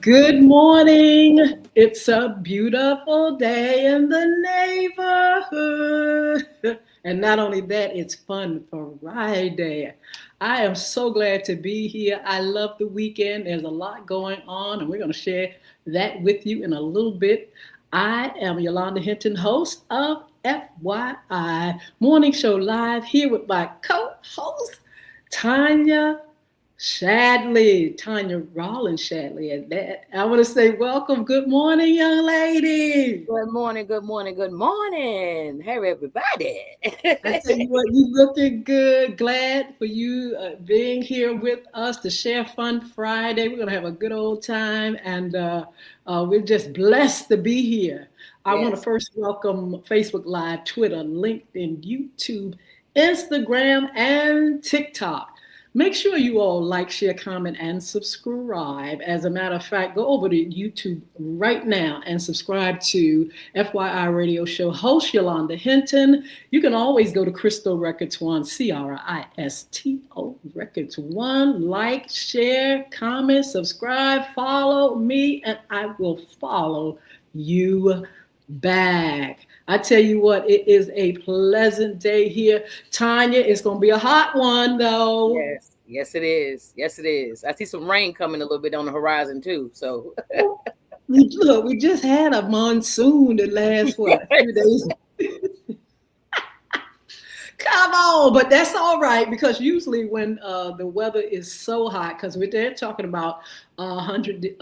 Good morning. It's a beautiful day in the neighborhood. And not only that, it's Fun Friday. I am so glad to be here. I love the weekend. There's a lot going on, and we're going to share that with you in a little bit. I am Yolanda Hinton, host of FYI Morning Show Live, here with my co-host, TANYA ROLLINS Shadley. And that I want to say welcome. Good morning, young lady. Good morning. Hey, everybody. I tell you what, you looking good. Glad for you being here with us to share Fun Friday. We're going to have a good old time, and we're just blessed to be here. I want to first welcome Facebook Live, Twitter, LinkedIn, YouTube, Instagram, and TikTok. Make sure you all like, share, comment, and subscribe. As a matter of fact, go over to YouTube right now and subscribe to FYI Radio Show host Yolanda Hinton. You can always go to Crystal Records One, CRISTO Records One. Like, share, comment, subscribe, follow me, and I will follow you back. I tell you what, it is a pleasant day here. TANYA, it's going to be a hot one, though. Yes, it is. I see some rain coming a little bit on the horizon, too. So, look, we just had a monsoon the last, few days. Come on, but that's all right, because usually when the weather is so hot, because they're talking about 100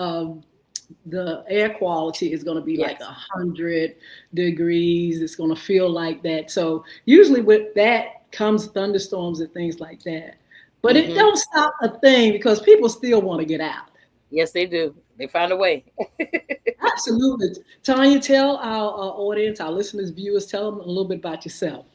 the air quality is going to be like 100 degrees. It's going to feel like that. So usually with that comes thunderstorms and things like that. But it don't stop a thing, because people still want to get out. Yes, they do. They find a way. Absolutely. TANYA, tell our audience, our listeners, viewers, tell them a little bit about yourself.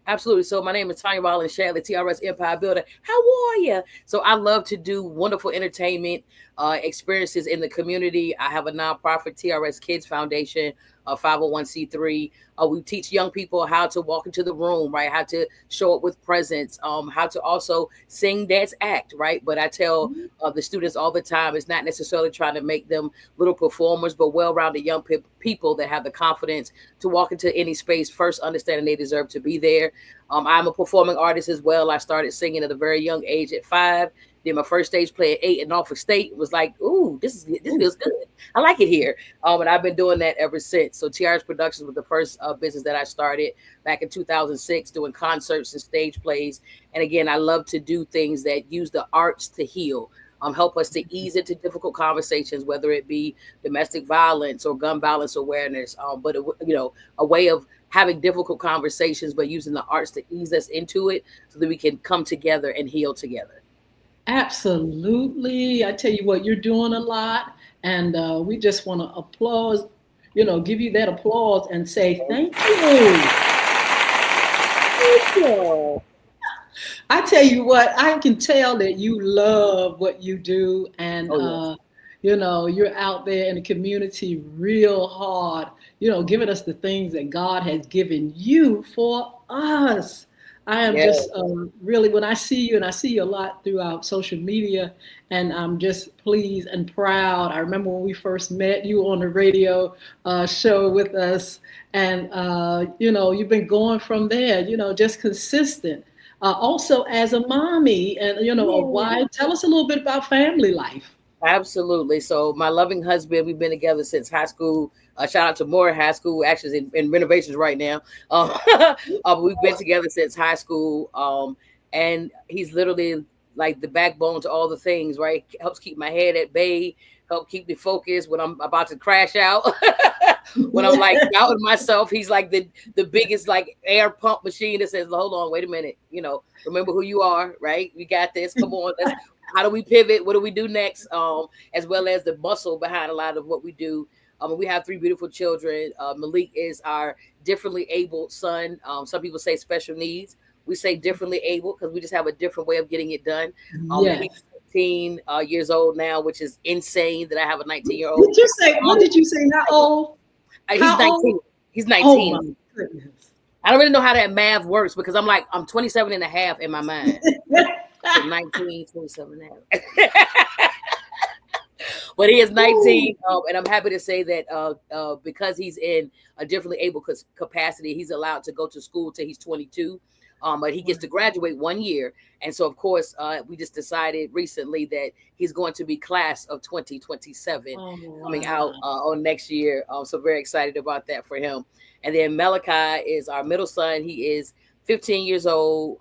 Absolutely. So my name is TANYA ROLLINS Shadley, TRS Empire Builder. How are you? So I love to do wonderful entertainment experiences in the community. I have a nonprofit, TRS Kids Foundation, a 501c3. We teach young people how to walk into the room, right? How to show up with presence, how to also sing, dance, act, right? But I tell the students all the time, it's not necessarily trying to make them little performers, but well-rounded young people that have the confidence to walk into any space, first understanding they deserve to be there. I'm a performing artist as well. I started singing at a very young age at 5. Did my first stage play at 8 in Norfolk State. It was like, ooh, this feels good. I like it here. And I've been doing that ever since. So TRS Productions was the first business that I started back in 2006, doing concerts and stage plays. And again, I love to do things that use the arts to heal, help us to ease into difficult conversations, whether it be domestic violence or gun violence awareness, but a way of having difficult conversations, but using the arts to ease us into it so that we can come together and heal together. Absolutely. I tell you what, you're doing a lot, and we just want to applaud, give you that applause and say thank you. Thank you. I tell you what, I can tell that you love what you do, and you're out there in the community real hard, giving us the things that God has given you for us. I am Yeah. just really, when I see you, and I see you a lot throughout social media, and I'm just pleased and proud. I remember when we first met you on the radio show with us, and you've been going from there. Just consistent. Also, as a mommy and a Yeah. wife, tell us a little bit about family life. Absolutely. So my loving husband, we've been together since high school. Shout out to Moore High School, actually in renovations right now. We've been together since high school, and he's literally like the backbone to all the things. Right, helps keep my head at bay, help keep me focused when I'm about to crash out. When I'm like doubting myself, he's like the biggest like air pump machine that says, "Hold on, wait a minute, remember who you are, right? We got this. Come on, let's how do we pivot? What do we do next? As well as the muscle behind a lot of what we do. We have three beautiful children. Malik is our differently able son. Some people say special needs. We say differently able because we just have a different way of getting it done. He's Yes. 15 years old now, which is insane that I have a 19-year-old. Did you say? What did you say? How old? He's How 19. old? He's Oh my 19. goodness. I don't really know how that math works because I'm 27 and a half in my mind. So 19, 27 and a half. But he is 19, and I'm happy to say that because he's in a differently able capacity, he's allowed to go to school till he's 22. But he gets to graduate 1 year. And so, of course, we just decided recently that he's going to be class of 2027 coming out on next year. So very excited about that for him. And then Malachi is our middle son. He is 15 years old,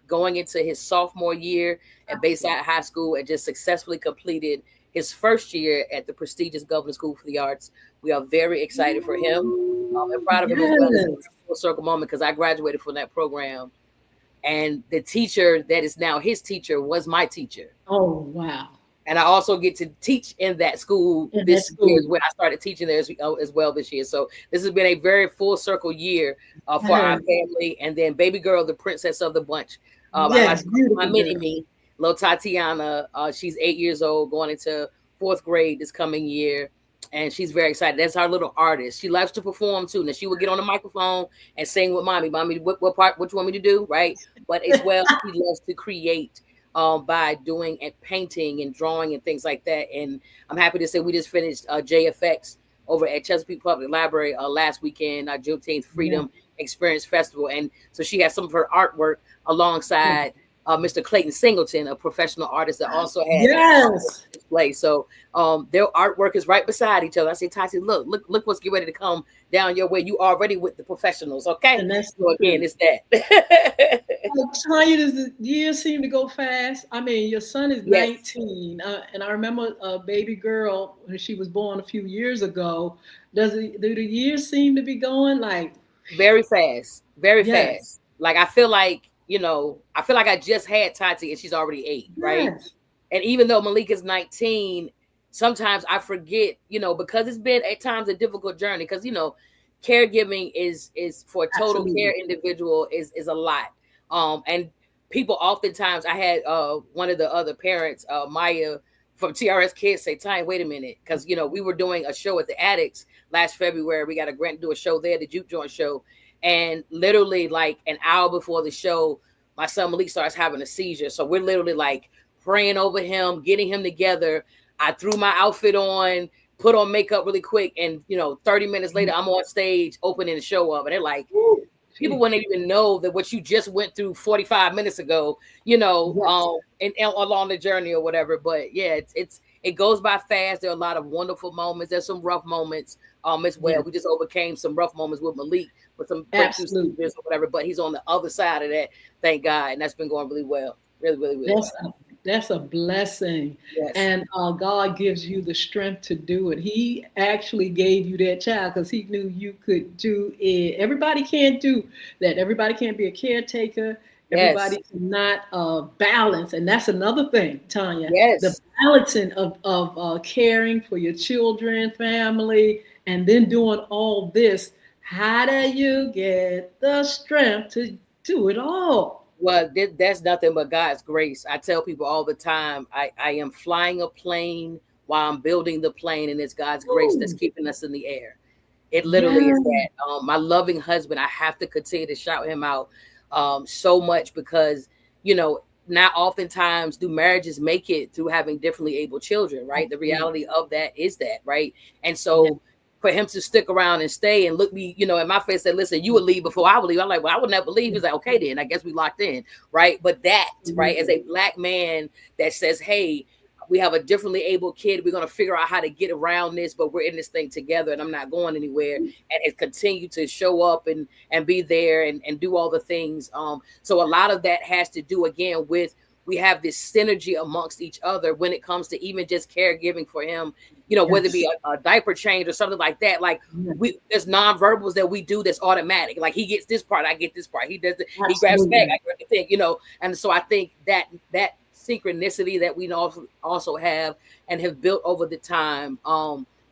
going into his sophomore year at Bayside High School, and just successfully completed his first year at the prestigious Governor School for the Arts. We are very excited for him and proud of him as well. It's a full circle moment because I graduated from that program. And the teacher that is now his teacher was my teacher. Oh, wow. And I also get to teach in that school this year when I started teaching there as well this year. So this has been a very full circle year for our family. And then baby girl, the princess of the bunch. I like my mini me, little Tatiana. She's 8 years old, going into fourth grade this coming year. And she's very excited. That's our little artist. She loves to perform too. Now she would get on the microphone and sing with mommy. Mommy, what part? What you want me to do? Right. But as well, she loves to create by doing and painting and drawing and things like that. And I'm happy to say we just finished JFX over at Chesapeake Public Library last weekend, our Juneteenth Freedom Experience Festival. And so she has some of her artwork alongside Mr. Clayton Singleton, a professional artist that also has display. So their artwork is right beside each other. I say, Tati, look what's getting ready to come down your way. You already with the professionals, okay? And that's so again, it's that. Tanya, does the years seem to go fast? I mean, your son is 19, and I remember a baby girl when she was born a few years ago. Do the years seem to be going like very fast, very fast? Like I feel like I just had Tati and she's already 8, right? And even though Malik is 19, sometimes I forget, because it's been at times a difficult journey. Because caregiving is for a total care individual is a lot. And people oftentimes, I had one of the other parents, Maya from TRS Kids, say, "Time, wait a minute," because we were doing a show at the Addicts last February. We got a grant to do a show there, the Juke Joint show, and literally like an hour before the show, my son Malik starts having a seizure. So we're literally like praying over him, getting him together. I threw my outfit on, put on makeup really quick, and 30 minutes later, I'm on stage opening the show up, and they're like, people wouldn't even know that what you just went through 45 minutes ago, and along the journey or whatever. But yeah, it goes by fast. There are a lot of wonderful moments. There's some rough moments as well. We just overcame some rough moments with Malik, with some breakthrough seizures or whatever. But he's on the other side of that, thank God, and that's been going really well, really, really, really well. That's a blessing. And God gives you the strength to do it. He actually gave you that child because he knew you could do it. Everybody can't do that. Everybody can't be a caretaker. Everybody cannot balance. And that's another thing, Tanya. The balancing of caring for your children, family, and then doing all this. How do you get the strength to do it all? Well, that's nothing but God's grace. I tell people all the time, I am flying a plane while I'm building the plane, and it's God's grace that's keeping us in the air. It literally is that. My loving husband, I have to continue to shout him out. so much because, you know, not oftentimes do marriages make it through having differently able children, right? The Absolutely. reality of that is that, right? And Yeah. so for him to stick around and stay and look me, you know, in my face, said, listen, you would leave before I would leave. I'm like, well, I would never leave. He's like, okay, then I guess we locked in, right? But that, right, as Absolutely. a black man that says, hey, we have a differently able kid. We're going to figure out how to get around this, but we're in this thing together and I'm not going anywhere. And it continued to show up and be there and do all the things. So a lot of that has to do again with we have this synergy amongst each other when it comes to even just caregiving for him, you know, whether it Yes. be a diaper change or something like that. Like Yes. there's nonverbals that we do that's automatic. Like he gets this part, I get this part. He does it, he grabs back, Absolutely. I grab the thing, you know. And so I think that synchronicity that we also have and have built over the time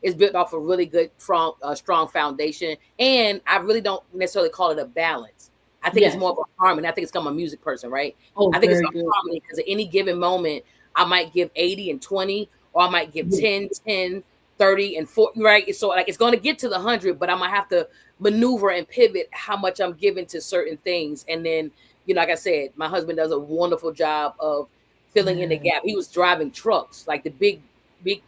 is built off a really good strong foundation. And I really don't necessarily call it a balance. I think it's Yes. more of a harmony. I think it's I'm a music person, right? Oh, I think it's very a good. harmony because at any given moment I might give 80 and 20, or I might give Yeah. 10, 10, 30 and 40, right? So like it's going to get to the 100, but I'm going to have to maneuver and pivot how much I'm giving to certain things. And then, you know, like I said, my husband does a wonderful job of filling in the Yeah. gap. He was driving trucks, like the big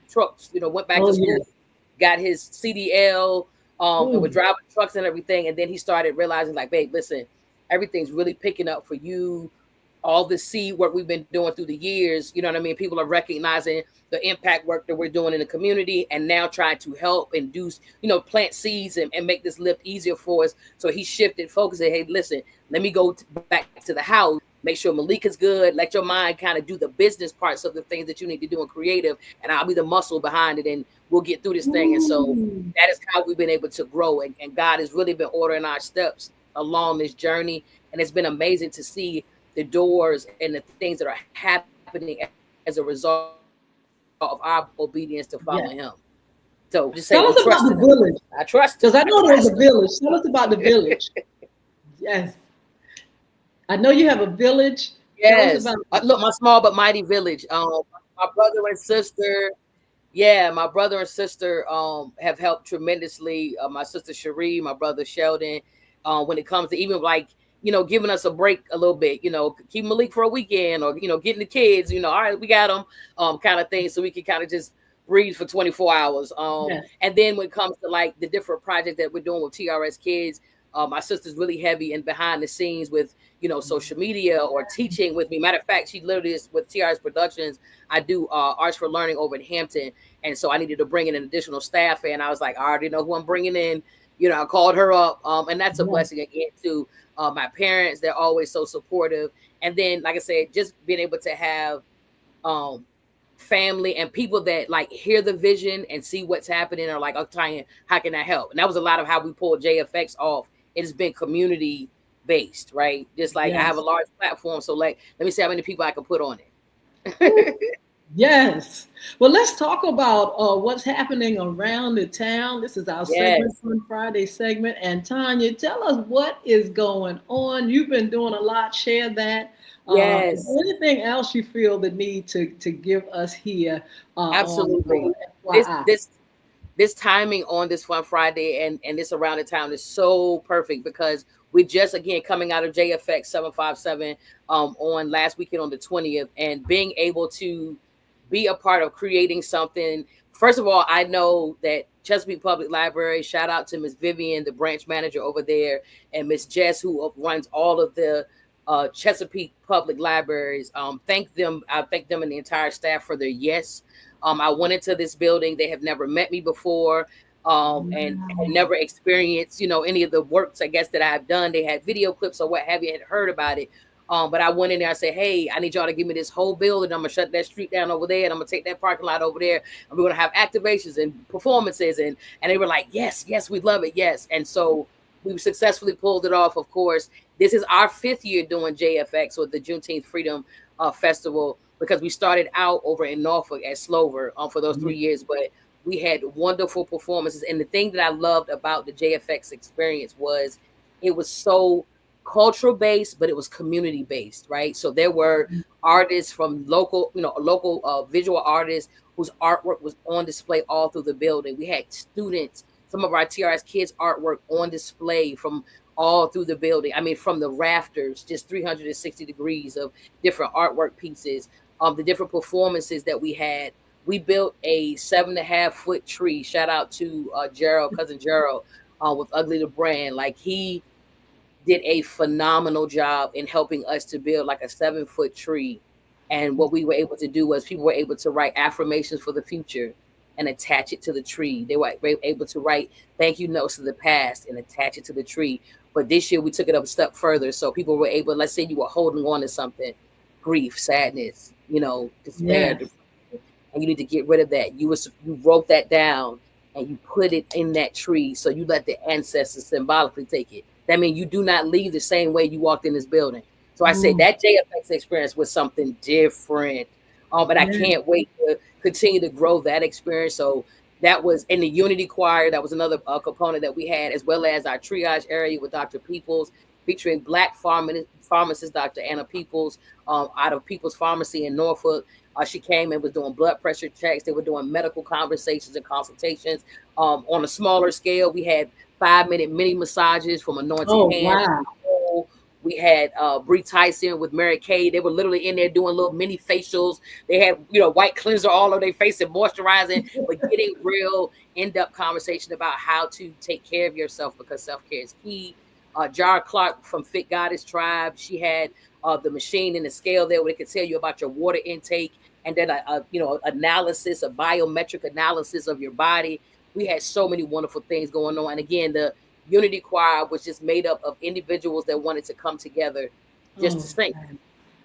trucks, you know, went back Oh, to school, yes. got his CDL, and was Ooh. driving trucks and everything. And then he started realizing, like, babe, listen, everything's really picking up for you. All the seed work we've been doing through the years, you know what I mean? People are recognizing the impact work that we're doing in the community and now trying to help and do, you know, plant seeds and make this lift easier for us. So he shifted focus and, hey, listen, let me go back to the house, make sure Malika's good, let your mind kind of do the business parts of the things that you need to do in creative, and I'll be the muscle behind it and we'll get through this thing. And so Ooh. that is how we've been able to grow. And God has really been ordering our steps along this journey. And it's been amazing to see the doors and the things that are happening as a result of our obedience to following him. So just say Yeah. we trust him. I Tell us trust him. about the village, I trust him. because I know there's a village. Tell us about the village. Yes. I know you have a village. Tell us Yes. about it. Look, my small but mighty village. My brother and sister. Yeah, my brother and sister have helped tremendously. My sister Cherie, my brother Sheldon, when it comes to even like, you know, giving us a break a little bit, you know, keep Malik for a weekend or, you know, getting the kids, you know, all right, we got them, kind of thing. So we can kind of just breathe for 24 hours. Yes. And then when it comes to like the different projects that we're doing with TRS Kids, my sister's really heavy and behind the scenes with, you know, social media or teaching with me. Matter of fact, she literally is with TRS Productions. I do Arts for Learning over in Hampton. And so I needed to bring in an additional staff. And I was like, I already know who I'm bringing in. You know, I called her up. And that's a Yes. blessing again, too. My parents, they're always so supportive. And then, like I said, just being able to have um, family and people that like hear the vision and see what's happening or like, oh, Tanya, how can I help? And that was a lot of how we pulled JFX off. It has been community based, right? Just like I have a Yes. large platform. So, like, let me see how many people I can put on Ooh. it. Yes. Well, let's talk about what's happening around the town. This is our segment, Yes. Fun Friday segment. And Tanya, tell us what is going on. You've been doing a lot. Share that. Is Yes. there anything else you feel the need to give us here on Absolutely. This FYI? this this timing on this Fun Friday and this around the town is so perfect because we just again coming out of JFX 757 on last weekend on the 20th and being able to be a part of creating something. First of all, I know that Chesapeake Public Library, shout out to Miss Vivian, the branch manager over there, and Miss Jess, who runs all of the Chesapeake Public Libraries. I thank them and the entire staff for their yes. I went into this building. They have never met me before, and had Wow. never experienced, you know, any of the works, I guess, that I've done. They had video clips or what have you, had heard about it. But I went in there and said, hey, I need y'all to give me this whole building. I'm going to shut that street down over there, and I'm going to take that parking lot over there. And we're going to have activations and performances. And they were like, yes, yes, we love it. Yes. And so we successfully pulled it off, of course. This is our 5th year doing JFX, or the Juneteenth Freedom Festival, because we started out over in Norfolk at Slover for those 3 years. But we had wonderful performances. And the thing that I loved about the JFX experience was it was so cultural based, but it was community based, right? So there were artists from local, you know, local visual artists whose artwork was on display all through the building. We had students, some of our TRS kids artwork on display from all through the building. I mean, from the rafters, just 360 degrees of different artwork pieces, the different performances that we had. We built a 7.5 foot tree. Shout out to Gerald, cousin Gerald, with Ugly the Brand. Like, he did a phenomenal job in helping us to build like a 7 foot tree. And what we were able to do was people were able to write affirmations for the future and attach it to the tree. They were able to write thank you notes to the past and attach it to the tree. But this year we took it up a step further. So people were able, let's say you were holding on to something, grief, sadness, despair, Yes. and you need to get rid of that. You wrote that down and you put it in that tree. So you let the ancestors symbolically take it. That means you do not leave the same way you walked in this building. So I said that JFX experience was something different. But I can't wait to continue to grow that experience. So that was in the Unity Choir. That was another component that we had, as well as our triage area with Dr. Peoples, featuring Black pharmacist Dr. Anna Peoples, out of Peoples Pharmacy in Norfolk. She came and was doing blood pressure checks. They were doing medical conversations and consultations. On a smaller scale, we had 5-minute mini massages from Anointed Hands. Wow. We had Bree Tyson with Mary Kay. They were literally in there doing little mini facials. They had, white cleanser all over their face and moisturizing, but getting real in-depth conversation about how to take care of yourself, because self-care is key. Jar Clark from Fit Goddess Tribe, she had the machine and the scale there where it could tell you about your water intake, and then analysis, a biometric analysis of your body. We had so many wonderful things going on. And again, the Unity Choir was just made up of individuals that wanted to come together just to sing.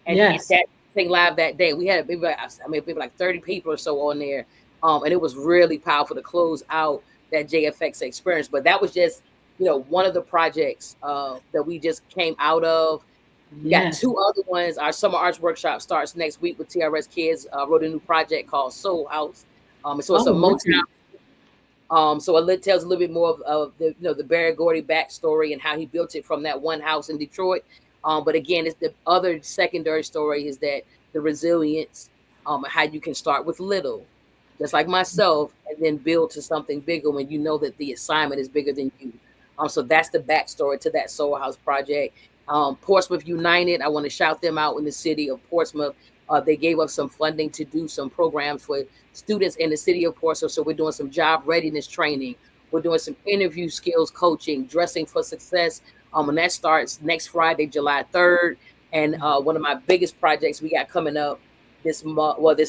And yes. that thing live that day. We had maybe like 30 people or so on there. And it was really powerful to close out that JFX experience. But that was just, one of the projects that we just came out of. We got 2 other ones. Our summer arts workshop starts next week with TRS Kids. Wrote a new project called Soul House. So it's a Motown. So it tells a little bit more of the the Barry Gordy backstory and how he built it from that one house in Detroit. But again, it's the other secondary story is that the resilience, how you can start with little, just like myself, and then build to something bigger when you know that the assignment is bigger than you. So that's the backstory to that Soul House project. Portsmouth United, I want to shout them out in the city of Portsmouth. They gave us some funding to do some programs for students in the city of Portsmouth. So we're doing some job readiness training. We're doing some interview skills coaching, dressing for success. And that starts next Friday, July 3rd. And one of my biggest projects we got coming up this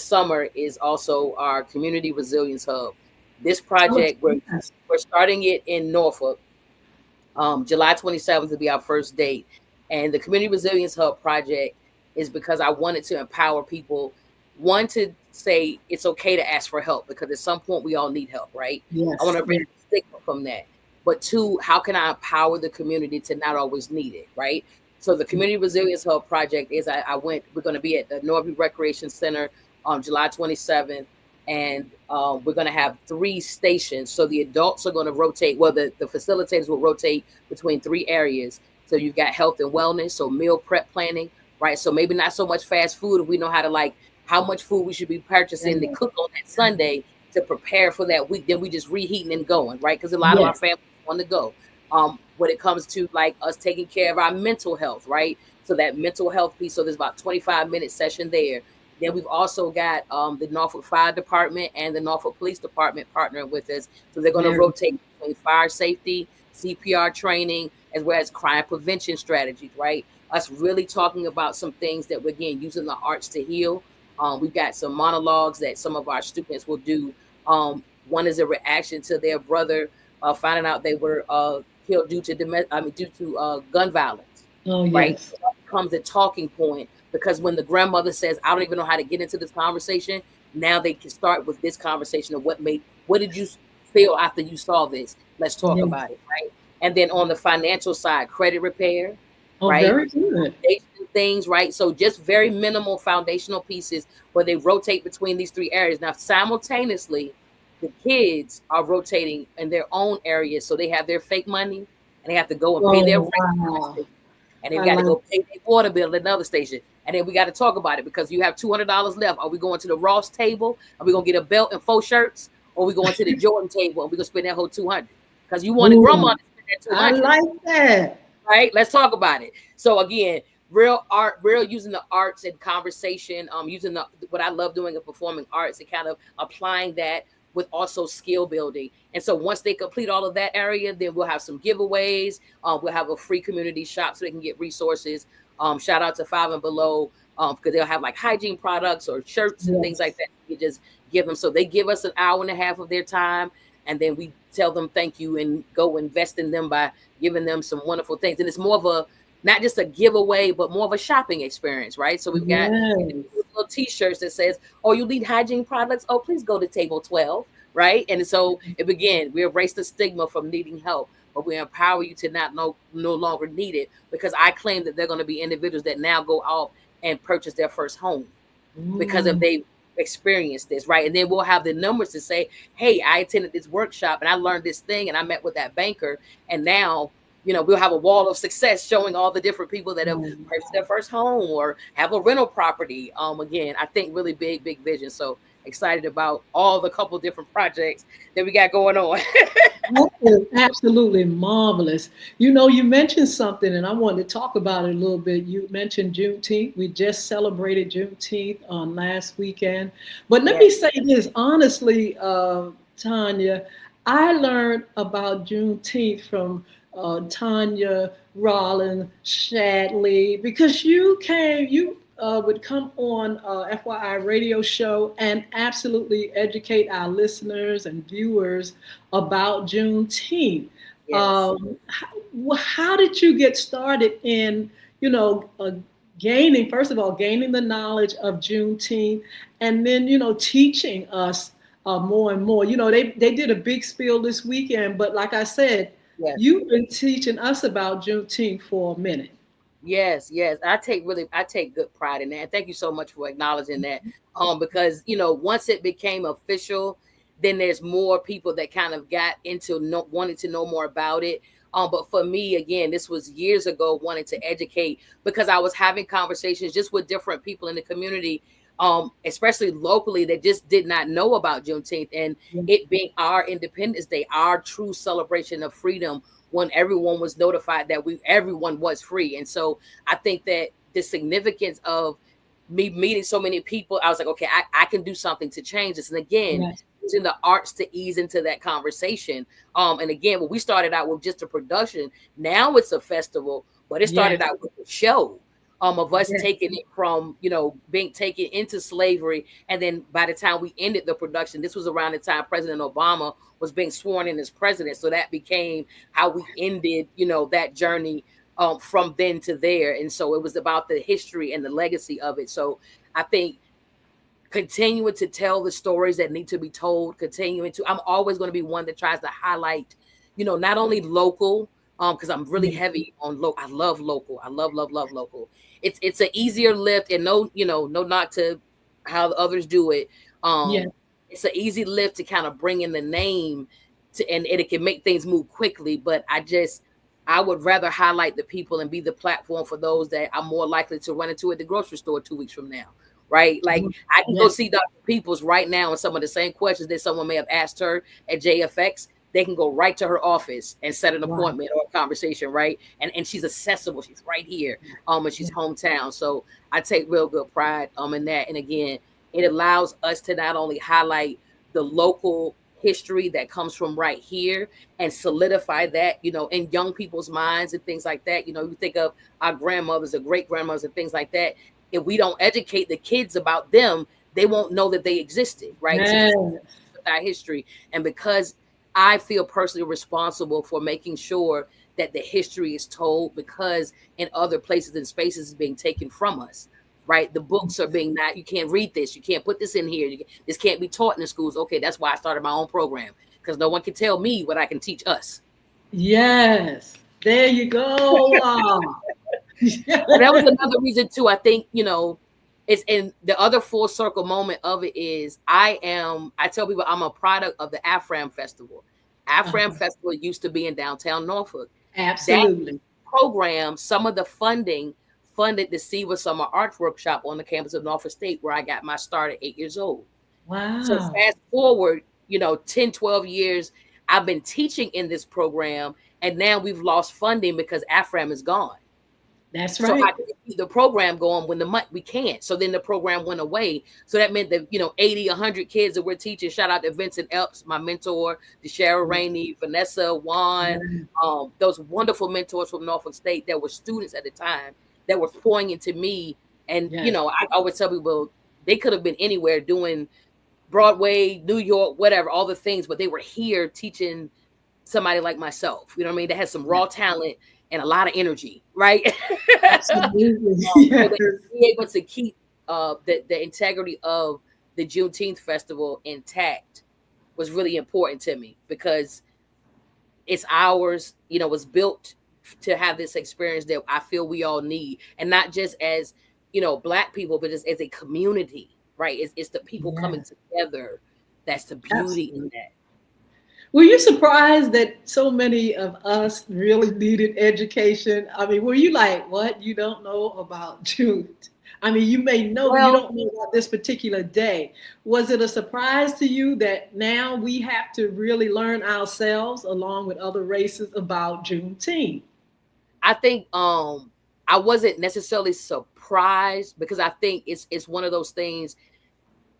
summer is also our Community Resilience Hub. This project, we're starting it in Norfolk. July 27th will be our first date. And the Community Resilience Hub project is because I wanted to empower people, one, to say it's okay to ask for help, because at some point we all need help, right? Yes. I want to bring stigma from that. But 2, how can I empower the community to not always need it, right? So the Community Resilience Hub project is we're going to be at the Norby Recreation Center on July 27th. And we're going to have 3 stations. So the adults are going to rotate. Well, the facilitators will rotate between 3 areas. So you've got health and wellness, so meal prep planning, right? So maybe not so much fast food if we know how to how much food we should be purchasing to cook on that Sunday to prepare for that week. Then we just reheating and going, right? Because a lot of our families want to go. When it comes to us taking care of our mental health, right? So that mental health piece. So there's about 25-minute session there. Then we've also got the Norfolk Fire Department and the Norfolk Police Department partnering with us. So they're going to rotate between fire safety, CPR training, as well as crime prevention strategies, right? Us really talking about some things that we're, again, using the arts to heal. We've got some monologues that some of our students will do. One is a reaction to their brother finding out they were killed due to gun violence, right? So that becomes a talking point. Because when the grandmother says, I don't even know how to get into this conversation, now they can start with this conversation of what did you feel after you saw this? Let's talk about it, right? And then on the financial side, credit repair, right? Very good. Things, right? So just very minimal foundational pieces where they rotate between these 3 areas. Now, simultaneously, the kids are rotating in their own areas. So they have their fake money and they have to go and pay their rent. And they've got to go pay their water bill at another station. And then we got to talk about it because you have $200 left. Are we going to the Ross table? Are we going to get a belt and 4 shirts? Or are we going to the Jordan table and we're going to spend that whole $200? Because you wanted grandma to spend that $200. I like that. right? Let's talk about it. So again, real art, real using the arts and conversation, using the what I love doing in performing arts and kind of applying that with also skill building. And so once they complete all of that area, then we'll have some giveaways. We'll have a free community shop so they can get resources. Shout out to Five and Below, because they'll have like hygiene products or shirts and things like Yes. that. You just give them. So they give us an hour and a half of their time, and then we tell them thank you and go invest in them by giving them some wonderful things. And it's more of a not just a giveaway, but more of a shopping experience, right? So we've got Yes. little T-shirts that says, "Oh, you need hygiene products? Oh, please go to table 12." Right? And so it began. We erase the stigma from needing help, but we empower you to not no longer need it, because I claim that they're going to be individuals that now go out and purchase their first home because of Mm. they experienced this, right? And then we'll have the numbers to say, hey, I attended this workshop and I learned this thing and I met with that banker, and now we'll have a wall of success showing all the different people that have Mm. purchased their first home or have a rental property. Again, I think really big vision. So excited about all the couple different projects that we got going on. That is absolutely marvelous. You mentioned something, and I wanted to talk about it a little bit. You mentioned Juneteenth. We just celebrated Juneteenth on last weekend. But let Yes, me say this honestly, Tanya, I learned about Juneteenth from Tanya, Rollins, Shadley, because you would come on FYI radio show and absolutely educate our listeners and viewers about Juneteenth. yes. How did you get started in, you know, uh, gaining, first of all, gaining the knowledge of Juneteenth, and then, teaching us more and more? They did a big spiel this weekend, but like I said, Yes. you've been teaching us about Juneteenth for a minute. Yes. I take good pride in that. And thank you so much for acknowledging that. Because once it became official, then there's more people that kind of got into wanting to know more about it. But for me, again, this was years ago, wanting to educate because I was having conversations just with different people in the community, especially locally, that just did not know about Juneteenth and it being our Independence Day, our true celebration of freedom, when everyone was notified that everyone was free. And so I think that the significance of me meeting so many people, I was like, okay, I can do something to change this. And again, Yes. using the arts to ease into that conversation. And again, when we started out with just a production, now it's a festival, but it started Yes. out with a show. Of us Yes. taking it from, being taken into slavery. And then by the time we ended the production, this was around the time President Obama was being sworn in as president. So that became how we ended, that journey from then to there. And so it was about the history and the legacy of it. So I think continuing to tell the stories that need to be told, I'm always going to be one that tries to highlight, not only local, because I'm really Yes. heavy on local. I love local. I love local. It's an easier lift, and no knock to how the others do it. Yes. It's an easy lift to kind of bring in the name and it can make things move quickly. But I would rather highlight the people and be the platform for those that I'm more likely to run into at the grocery store 2 weeks from now. Right? Like I can go Yes. see Dr. Peoples right now, and some of the same questions that someone may have asked her at JFX, they can go right to her office and set an Right. appointment or a conversation, right? And she's accessible. She's right here. And she's hometown. So I take real good pride in that. And again, it allows us to not only highlight the local history that comes from right here and solidify that, in young people's minds and things like that. You think of our grandmothers or great grandmothers and things like that. If we don't educate the kids about them, they won't know that they existed, right? So Yes. this is our history. And because I feel personally responsible for making sure that the history is told, because in other places and spaces is being taken from us, right? The books are being you can't read this, you can't put this in here, this can't be taught in the schools. Okay, that's why I started my own program, because no one can tell me what I can teach us. Yes. There you go. And that was another reason too. I think, it's in the other full circle moment of it is I tell people I'm a product of the AFRAM Festival. AFRAM Uh-huh. Festival used to be in downtown Norfolk. That Absolutely. program, some of the funding funded the SIVA Summer Arts Workshop on the campus of Norfolk State, where I got my start at 8 years old. So Wow. fast forward, 10, 12 years, I've been teaching in this program. and now we've lost funding because AFRAM is gone. That's So right. I could keep the program going when the month we can't. So then the program went away. So that meant that, 80, 100 kids that we're teaching. Shout out to Vincent Epps, my mentor, DeShara Rainey, Vanessa, Juan, those wonderful mentors from Norfolk State that were students at the time that were pouring into me. And, Yes. I always tell people they could have been anywhere doing Broadway, New York, whatever, all the things, but they were here teaching somebody like myself, you know what I mean, that has some raw talent and a lot of energy, right? Absolutely. So Yes. that to be able to keep the integrity of the Juneteenth festival intact was really important to me because it's ours, was built to have this experience that I feel we all need, and not just as Black people, but just as a community, right? It's the people coming Yes. together. That's the beauty in Absolutely. that. Were you surprised that so many of us really needed education? I mean, were you like, what? You don't know about June? I mean, you may know, but you Well, don't know about this particular day. Was it a surprise to you that now we have to really learn ourselves, along with other races, about Juneteenth? I think I wasn't necessarily surprised because I think it's one of those things,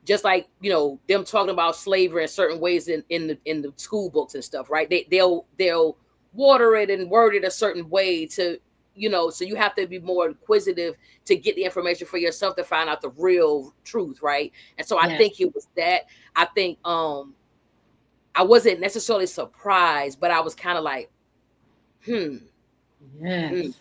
just like them talking about slavery in certain ways in the school books and stuff, right? They'll water it and word it a certain way to so you have to be more inquisitive to get the information for yourself to find out the real truth, right? And so I Yes, think it was that. I think I wasn't necessarily surprised, but I was kind of like, hmm, hmm, yes,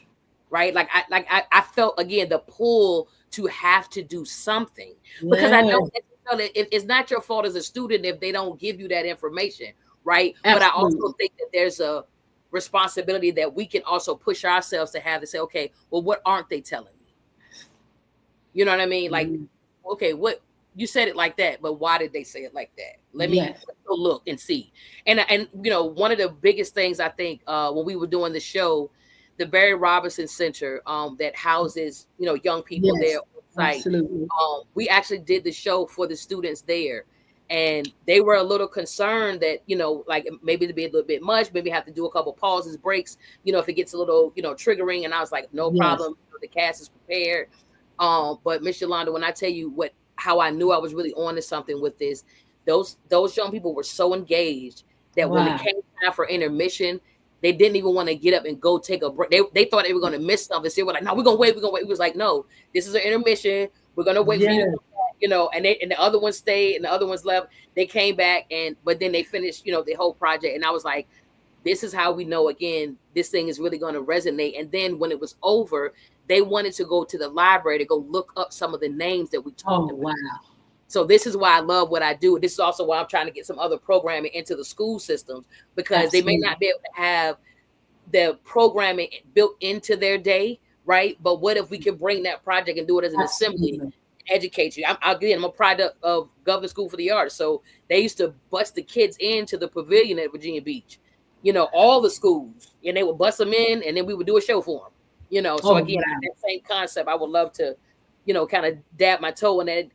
right? Like I felt again the pull to have to do something because I yes, don't necessarily it's not your fault as a student if they don't give you that information, right? But I also absolutely. think that there's a responsibility that we can also push ourselves to have to say, okay, well, what aren't they telling me? You know what I mean? Like, Mhm. okay, what you said it like that, but why did they say it like that? Yes, Let's go look and see. And one of the biggest things I think when we were doing the show, the Barry Robinson Center that houses young people there yes, on site, absolutely. we actually did the show for the students there. And they were a little concerned that, like maybe to be a little bit much, maybe have to do a couple pauses, breaks, if it gets a little, triggering. And I was like, no Yes, problem. The cast is prepared. But Miss Yolanda, when I tell you how I knew I was really on to something with this, those young people were so engaged that when it wow. came time for intermission, they didn't even want to get up and go take a break. They thought they were going to miss something. So they were like, no, we're going to wait. We're going to wait. It was like, no, this is an intermission. We're going to wait for you to Yes, come back, and the other ones stayed and the other ones left. They came back but then they finished, the whole project. And I was like, this is how we know again this thing is really going to resonate. And then when it was over, they wanted to go to the library to go look up some of the names that we oh, talked about. wow. So this is why I love what I do. This is also why I'm trying to get some other programming into the school systems, because they may Absolutely, not be able to have the programming built into their day, right? But what if we can bring that project and do it as an assembly, absolutely. educate you? I'm a product of Governor School for the Arts. So they used to bust the kids into the pavilion at Virginia Beach, all the schools, and they would bust them in, and then we would do a show for them. So Oh, again, wow. that same concept, I would love to, kind of dab my toe in that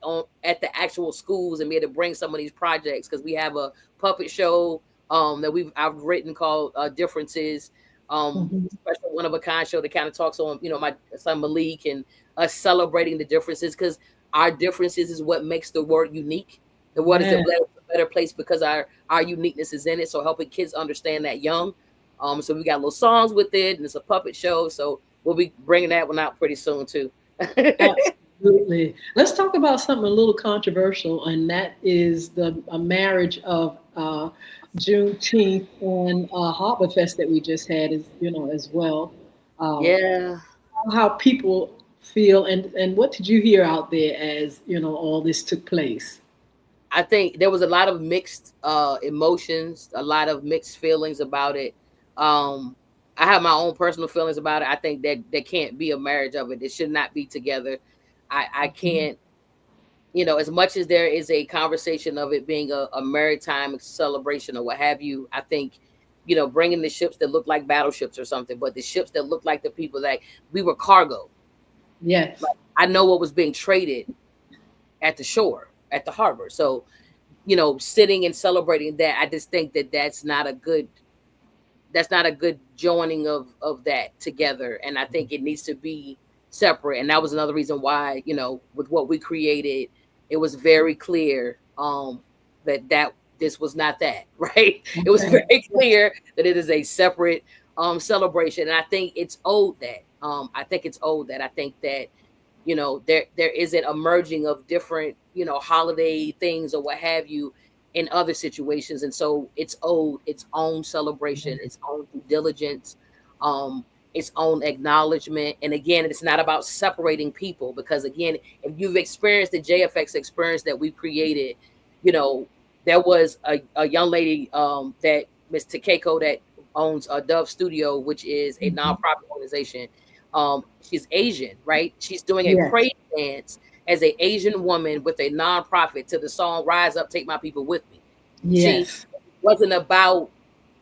at the actual schools and be able to bring some of these projects, because we have a puppet show that I've written called Differences, Mhm. special one of a kind show that kind of talks on my son Malik and us celebrating the differences, because our differences is what makes the world unique. The world is a Yes. better place because our uniqueness is in it. So helping kids understand that young. So we got little songs with it, and it's a puppet show. So we'll be bringing that one out pretty soon too. Absolutely. Let's talk about something a little controversial, and that is the a marriage of Juneteenth and Harborfest that we just had, as well. Uh, Yeah, how people feel, and what did you hear out there as all this took place? I think there was a lot of mixed emotions, a lot of mixed feelings about it. Um, I have my own personal feelings about it. I think that there can't be a marriage of it. It should not be together. I can't, as much as there is a conversation of it being a maritime celebration or what have you, I think, bringing the ships that look like battleships or something, but the ships that look like the people that we were cargo. Yes. Like, I know what was being traded at the shore, at the harbor. So, sitting and celebrating that, I just think that that's not a good that's not a good joining of that together. And I think it needs to be separate. And that was another reason why, with what we created, it was very clear that this was not that, right? It was Okay. very clear that it is a separate celebration. And I think it's owed that. I think that there isn't a merging of different holiday things or what have you in other situations, and so it's owed its own celebration, its own due diligence, um its own acknowledgement. And again, it's not about separating people, because again, if you've experienced the JFX experience that we created, there was a young lady, that Miss Takeko, that owns a Dove Studio, which is a Mhm. nonprofit organization. She's Asian, right? She's doing a Yes. praise dance as a Asian woman with a nonprofit to the song "Rise Up, Take My People with Me." See, Yes. it wasn't about,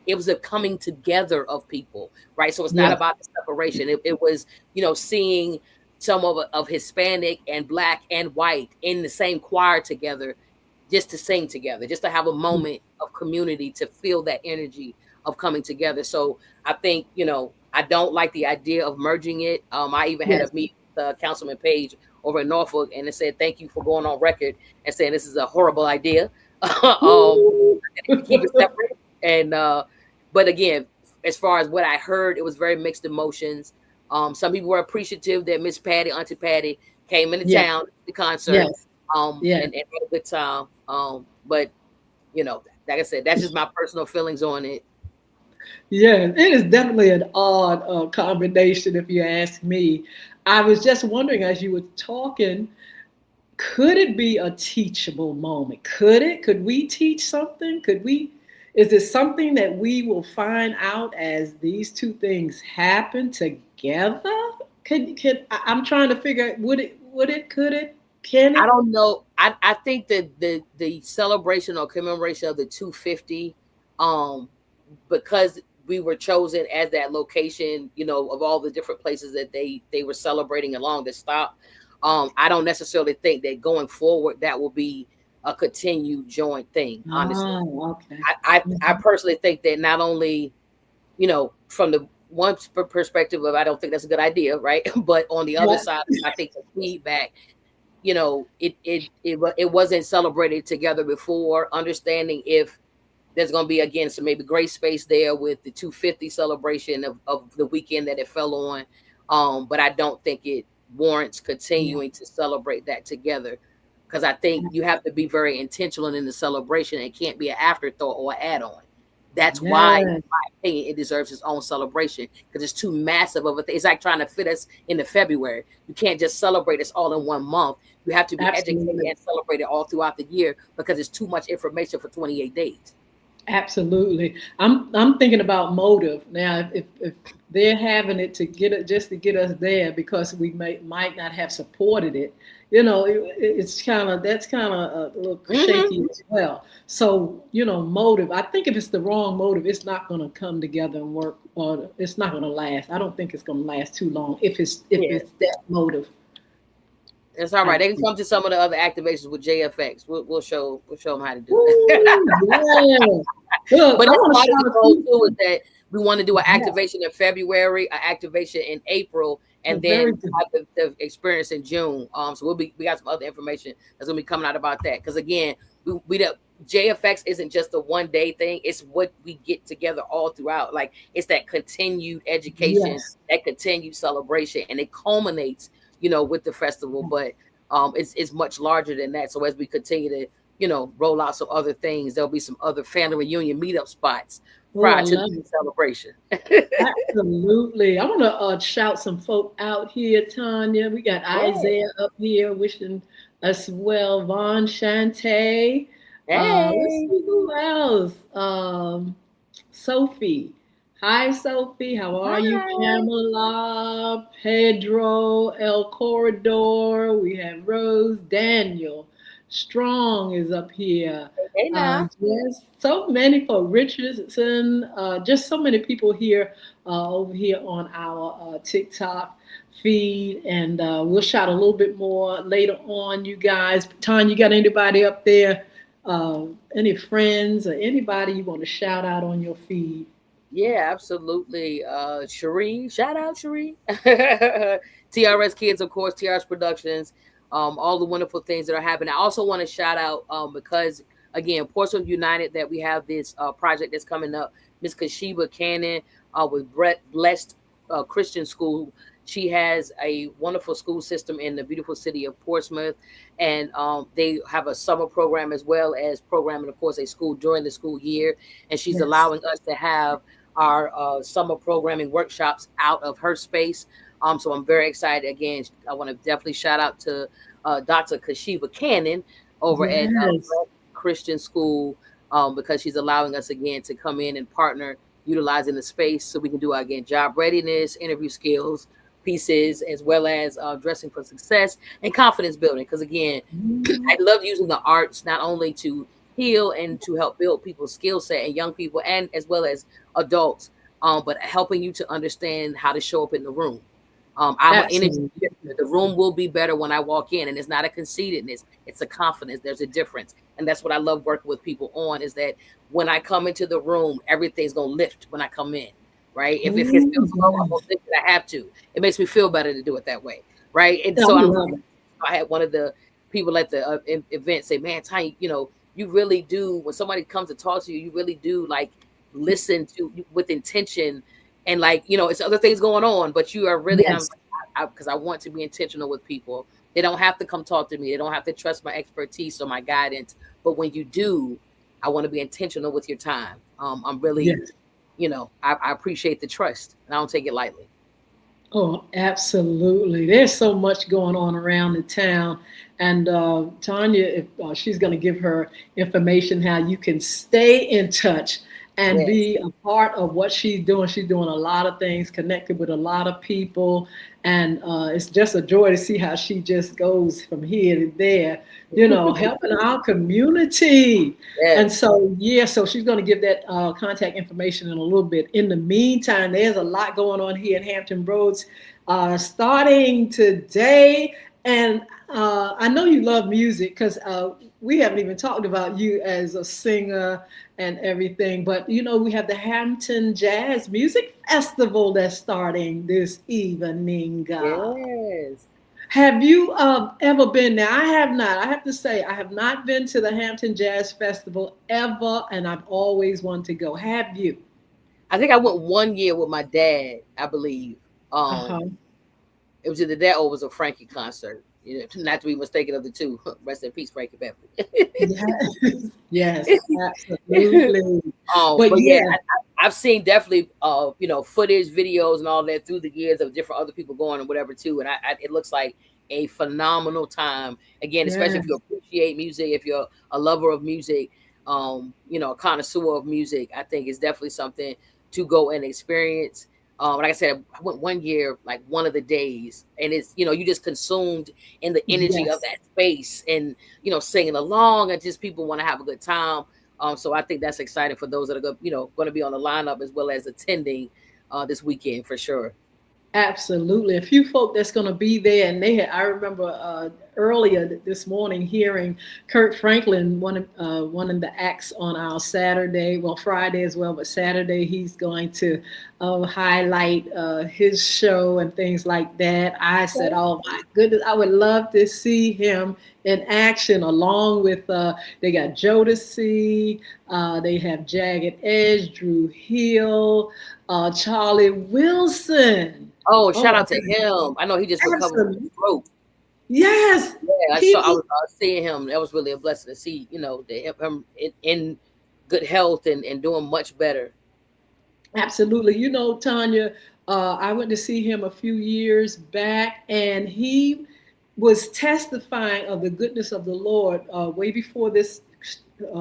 it was a coming together of people, right? So it's not Yes. about the separation. It was, seeing some of Hispanic and Black and white in the same choir together, just to sing together, just to have a moment of community, to feel that energy of coming together. So I think, I don't like the idea of merging it. I even had a Yes. meet with Councilman Page over in Norfolk, and it said, thank you for going on record and saying this is a horrible idea. Woo. To keep it separate. And but again, as far as what I heard, it was very mixed emotions. Some people were appreciative that Miss Patty, Auntie Patty, came into Yes. town to the concert, Yes. Yes. and had a good time. But like I said, that's just my personal feelings on it. Yeah, it is definitely an odd combination, if you ask me. I was just wondering as you were talking, could it be a teachable moment? Could it? Could we teach something? Could we? Is it something that we will find out as these two things happen together? I'm trying to figure out, would it, could it, can I it? don't know. I think that the celebration or commemoration of the 250, um, because we were chosen as that location, of all the different places that they were celebrating along the stop. I don't necessarily think that going forward that will be a continued joint thing. Honestly, Oh, okay. I personally think that not only, from the one perspective of, I don't think that's a good idea, right? But on the other Yeah, side, I think the feedback, it wasn't celebrated together before. Understanding if there's going to be, again, some maybe gray space there with the 250 celebration of the weekend that it fell on. But I don't think it warrants yeah, continuing to celebrate that together, because I think you have to be very intentional in the celebration. It can't be an afterthought or an add-on. That's why, in yeah. my opinion, it deserves its own celebration, because it's too massive of a thing. It's like trying to fit us into February. You can't just celebrate us all in one month. You have to be educated Absolutely. and celebrate it all throughout the year, because it's too much information for 28 days. Absolutely. I'm thinking about motive now. If they're having it to get it just to get us there because we might not have supported it, it's kind of that's kind of a little Hmm. shaky as well. So motive. I think if it's the wrong motive, it's not going to come together and work, or it's not going to last. I don't think it's going to last too long if Yeah, it's that motive. it's all right. I They can think. come to some of the other activations with JFX. We'll show them how to do it. Woo, yeah. Look, But I that's want to part of shout the a goal few. too, is that we want to do an Yes, activation in February, an activation in April, oh, and very then good. have the experience in June. So we got some other information that's gonna be coming out about that. Because again, we don't, JFX isn't just a 1 day thing. It's what we get together all throughout. Like, it's that continued education, Yes. that continued celebration, and it culminates, with the festival. But it's much larger than that. So as we continue to roll out some other things, there'll be some other family reunion meetup spots Oh, prior I to the love it. celebration. Absolutely. I want to shout some folk out here, Tanya. We got Yeah. Isaiah up here wishing us well. Vaughn, Shantae. Let's Hey. see who else. Sophie. Hi, Sophie. How are you? Hi. Pamela, Pedro, El Corridor. We have Rose, Daniel. Strong is up here. Hey now. Yes, so many for Richardson. Just so many people here over here on our TikTok feed, and we'll shout a little bit more later on. You guys, Tanya, you got anybody up there? Any friends or anybody you want to shout out on your feed? Yeah, absolutely. Cherie, shout out Cherie. TRS Kids, of course, TRS Productions, all the wonderful things that are happening. I also want to shout out because again, Portsmouth United, that we have this project that's coming up. Miss Kashiba Cannon with Brett Blessed Christian School. She has a wonderful school system in the beautiful city of Portsmouth, and they have a summer program as well as programming, of course, a school during the school year. And she's Yes. allowing us to have our summer programming workshops out of her space. So I'm very excited. Again, I want to definitely shout out to Dr. Kashiva Cannon over at Yes. Black Christian School, because she's allowing us again to come in and partner, utilizing the space so we can do again job readiness, interview skills pieces, as well as dressing for success and confidence building. Because again, Mhm. I love using the arts not only to heal and to help build people's skill set and young people and as well as adults, but helping you to understand how to show up in the room. I'm an energy Absolutely. shifter. The room will be better when I walk in, and it's not a conceitedness; it's a confidence. There's a difference, and that's what I love working with people on. Is that when I come into the room, everything's gonna lift when I come in, right? If it Ooh, feels low, I'm gonna yes. think that I have to. It makes me feel better to do it that way, right? And I so love it. I had one of the people at the event say, "Man, Tiny, you really do. When somebody comes to talk to you, you really do like listen to with intention, and like it's other things going on, but you are really." And I'm Yes. like, because I want to be intentional with people. They don't have to come talk to me. They don't have to trust my expertise or my guidance. But when you do, I want to be intentional with your time. I'm really, Yes. I appreciate the trust, and I don't take it lightly. Oh, absolutely. There's so much going on around the town. And Tanya, if she's going to give her information how you can stay in touch and Yes. be a part of what she's doing. She's doing a lot of things, connected with a lot of people. And it's just a joy to see how she just goes from here to there, helping our community. And Yes. so, yeah, so she's going to give that contact information in a little bit. In the meantime, there's a lot going on here in Hampton Roads starting today. And I know you love music because we haven't even talked about you as a singer and everything. But, we have the Hampton Jazz Music Festival that's starting this evening. Yes. Have you ever been there? I have not. I have to say, I have not been to the Hampton Jazz Festival ever, and I've always wanted to go. Have you? I think I went 1 year with my dad, I believe. Uh-huh. It was either that or it was a Frankie concert. Not to be mistaken of the two. Rest in peace, Frankie Beverly. Yes, yes, absolutely. But But yeah, yeah, I've seen definitely, footage, videos, and all that through the years of different other people going and whatever too. And it looks like a phenomenal time. Again, especially if you yes, appreciate music, if you're a lover of music, a connoisseur of music, I think it's definitely something to go and experience. Like I said, I went 1 year, like one of the days, and it's you just consumed in the energy of yes. that space, and singing along, and just people want to have a good time. So I think that's exciting for those that are going to be on the lineup as well as attending this weekend for sure. Absolutely. A few folk that's going to be there, and I remember earlier this morning hearing Kurt Franklin, one of the acts on our Saturday, well, Friday as well, but Saturday he's going to highlight his show and things like that. I said, oh my goodness, I would love to see him in action along with, they got Jodeci, they have Jagged Edge, Drew Hill, Charlie Wilson. Oh, Oh shout my out to him! I know he just recovered from absolutely. stroke. Yes. Yeah, I saw. He I was seeing him. That was really a blessing to see. Him in good health and doing much better. absolutely. Tanya, I went to see him a few years back, and he was testifying of the goodness of the Lord way before this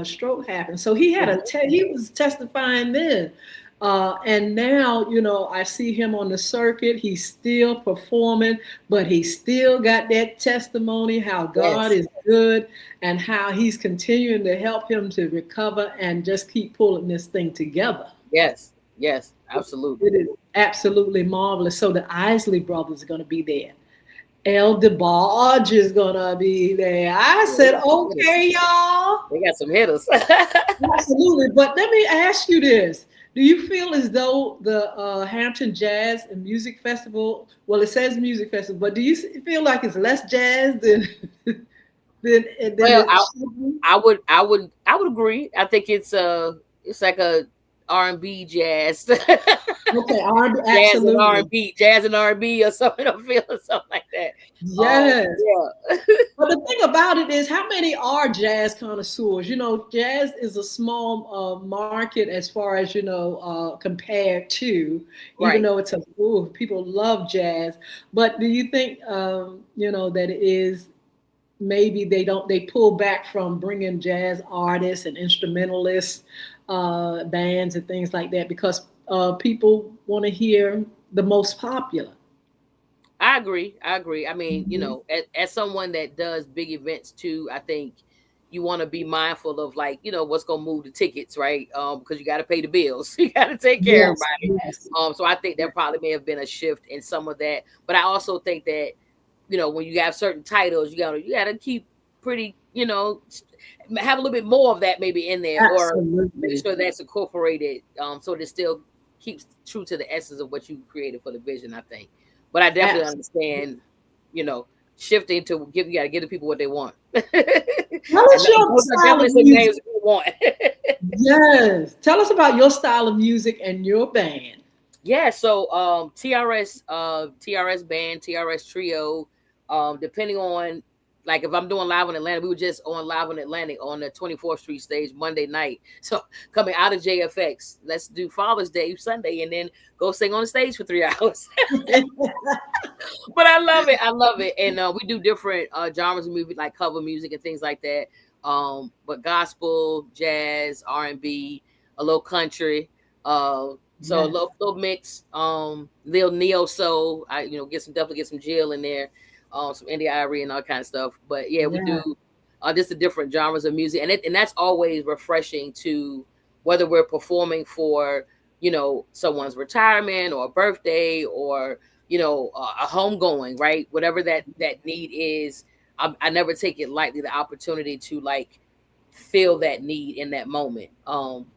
stroke happened. So he was testifying then. And now, I see him on the circuit. He's still performing, but he still got that testimony how God Yes, is good and how he's continuing to help him to recover and just keep pulling this thing together. yes, yes, absolutely. It is absolutely marvelous. So the Isley brothers are going to be there. El DeBarge is going to be there. I Yeah, said, okay, y'all. they got some hitters. Absolutely. But let me ask you this. Do you feel as though the Hampton Jazz and Music Festival, well, it says music festival, but do you feel like it's less jazz than than Well, it should be? I would agree. I think it's like a R&B jazz, Okay, absolutely. jazz and R&B or something. I'm feeling something like that. Yes. Yeah. But the thing about it is, how many are jazz connoisseurs? Jazz is a small market as far as compared to, even Right. though it's people love jazz. But do you think, that it is maybe they pull back from bringing jazz artists and instrumentalists, bands and things like that because people want to hear the most popular. I agree. I agree. I mean, Mhm. as someone that does big events too, I think you want to be mindful of, like, what's gonna move the tickets, right? Because you got to pay the bills, you got to take care of Yes, everybody. yes, So I think there probably may have been a shift in some of that, but I also think that when you have certain titles, you gotta keep pretty, have a little bit more of that maybe in there, or make absolutely. sure that's incorporated, so that it still keeps true to the essence of what you created for the vision, I think. But I definitely Absolutely. understand, you know, shifting to you got to give the people what they want. and Tell us your those are style definitely of some names music. that we want. Yes. Tell us about your style of music and your band. Yeah, so TRS band, TRS trio, depending on, like, if I'm doing live in Atlanta, we were just on live in Atlantic on the 24th Street stage Monday night. So coming out of JFX, let's do Father's Day Sunday and then go sing on the stage for 3 hours. But I love it. I love it. And we do different genres of music, like cover music and things like that. But gospel, jazz, R&B, a little country. So a Yes. little mix, little neo soul. I definitely get some Jill in there, some Indie Irie and all kind of stuff. But yeah, we Yeah. do just the different genres of music, and that's always refreshing to, whether we're performing for someone's retirement or a birthday, or a homegoing, right? Whatever that need is, I never take it lightly, the opportunity to, like, feel that need in that moment,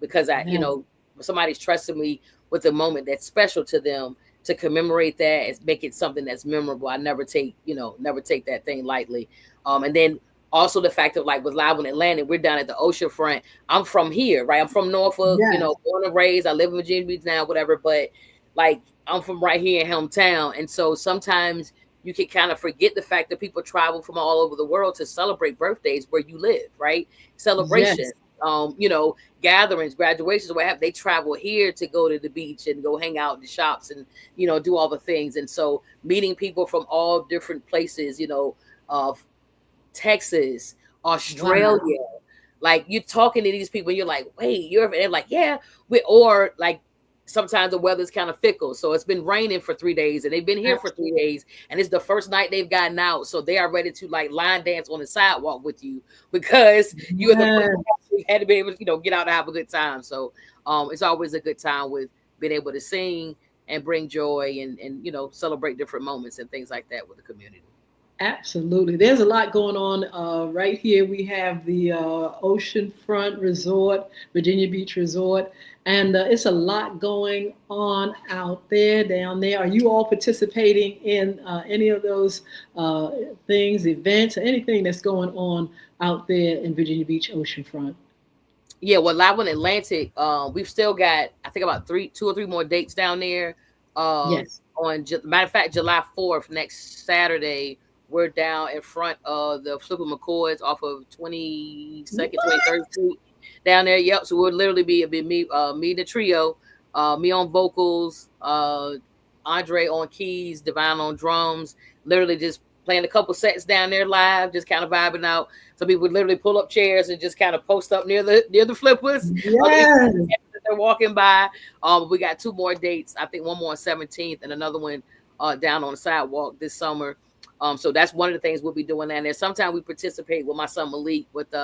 because Yeah. somebody's trusting me with a moment that's special to them, to commemorate that and make it something that's memorable. I never take that thing lightly. And then also the fact of, like, with Live in Atlanta, we're down at the ocean front. I'm from here, right? I'm from Norfolk, Yes. born and raised. I live in Virginia Beach now, whatever, but, like, I'm from right here in hometown. And so sometimes you can kind of forget the fact that people travel from all over the world to celebrate birthdays where you live, right? Celebration, Yes. um, you know, gatherings, graduations, what have they, travel here to go to the beach and go hang out in the shops and do all the things. And so meeting people from all different places, uh, Texas, Wow. Australia, like, you're talking to these people and you're like, wait, you're, and they're like, yeah, or like, sometimes the weather's kind of fickle. So it's been raining for 3 days and they've been here for 3 days and it's the first night they've gotten out. So they are ready to, like, line dance on the sidewalk with you because you are the first Yes. one who had to be able to, get out and have a good time. So it's always a good time with being able to sing and bring joy and celebrate different moments and things like that with the community. Absolutely. There's a lot going on right here. We have the Oceanfront Resort, Virginia Beach Resort, and it's a lot going on out there, down there. Are you all participating in any of those uh, things, events, or anything that's going on out there in Virginia Beach Oceanfront? Yeah, well, live on Atlantic, we've still got, I think, about 2 or 3 more dates down there. Yes. Matter of fact, July 4th, next Saturday, we're down in front of the Flipper McCoys off of 22nd, 23rd What? Street down there. Yep. So we'll literally be me the trio, me on vocals, Andre on keys, Divine on drums, literally just playing a couple sets down there live, just kind of vibing out. Some people would literally pull up chairs and just kind of post up near the flippers. Other people, Yes. they're walking by. We got 2 more dates. I think one more on 17th and another one down on the sidewalk this summer. So that's one of the things we'll be doing down there. Sometimes we participate with my son Malik with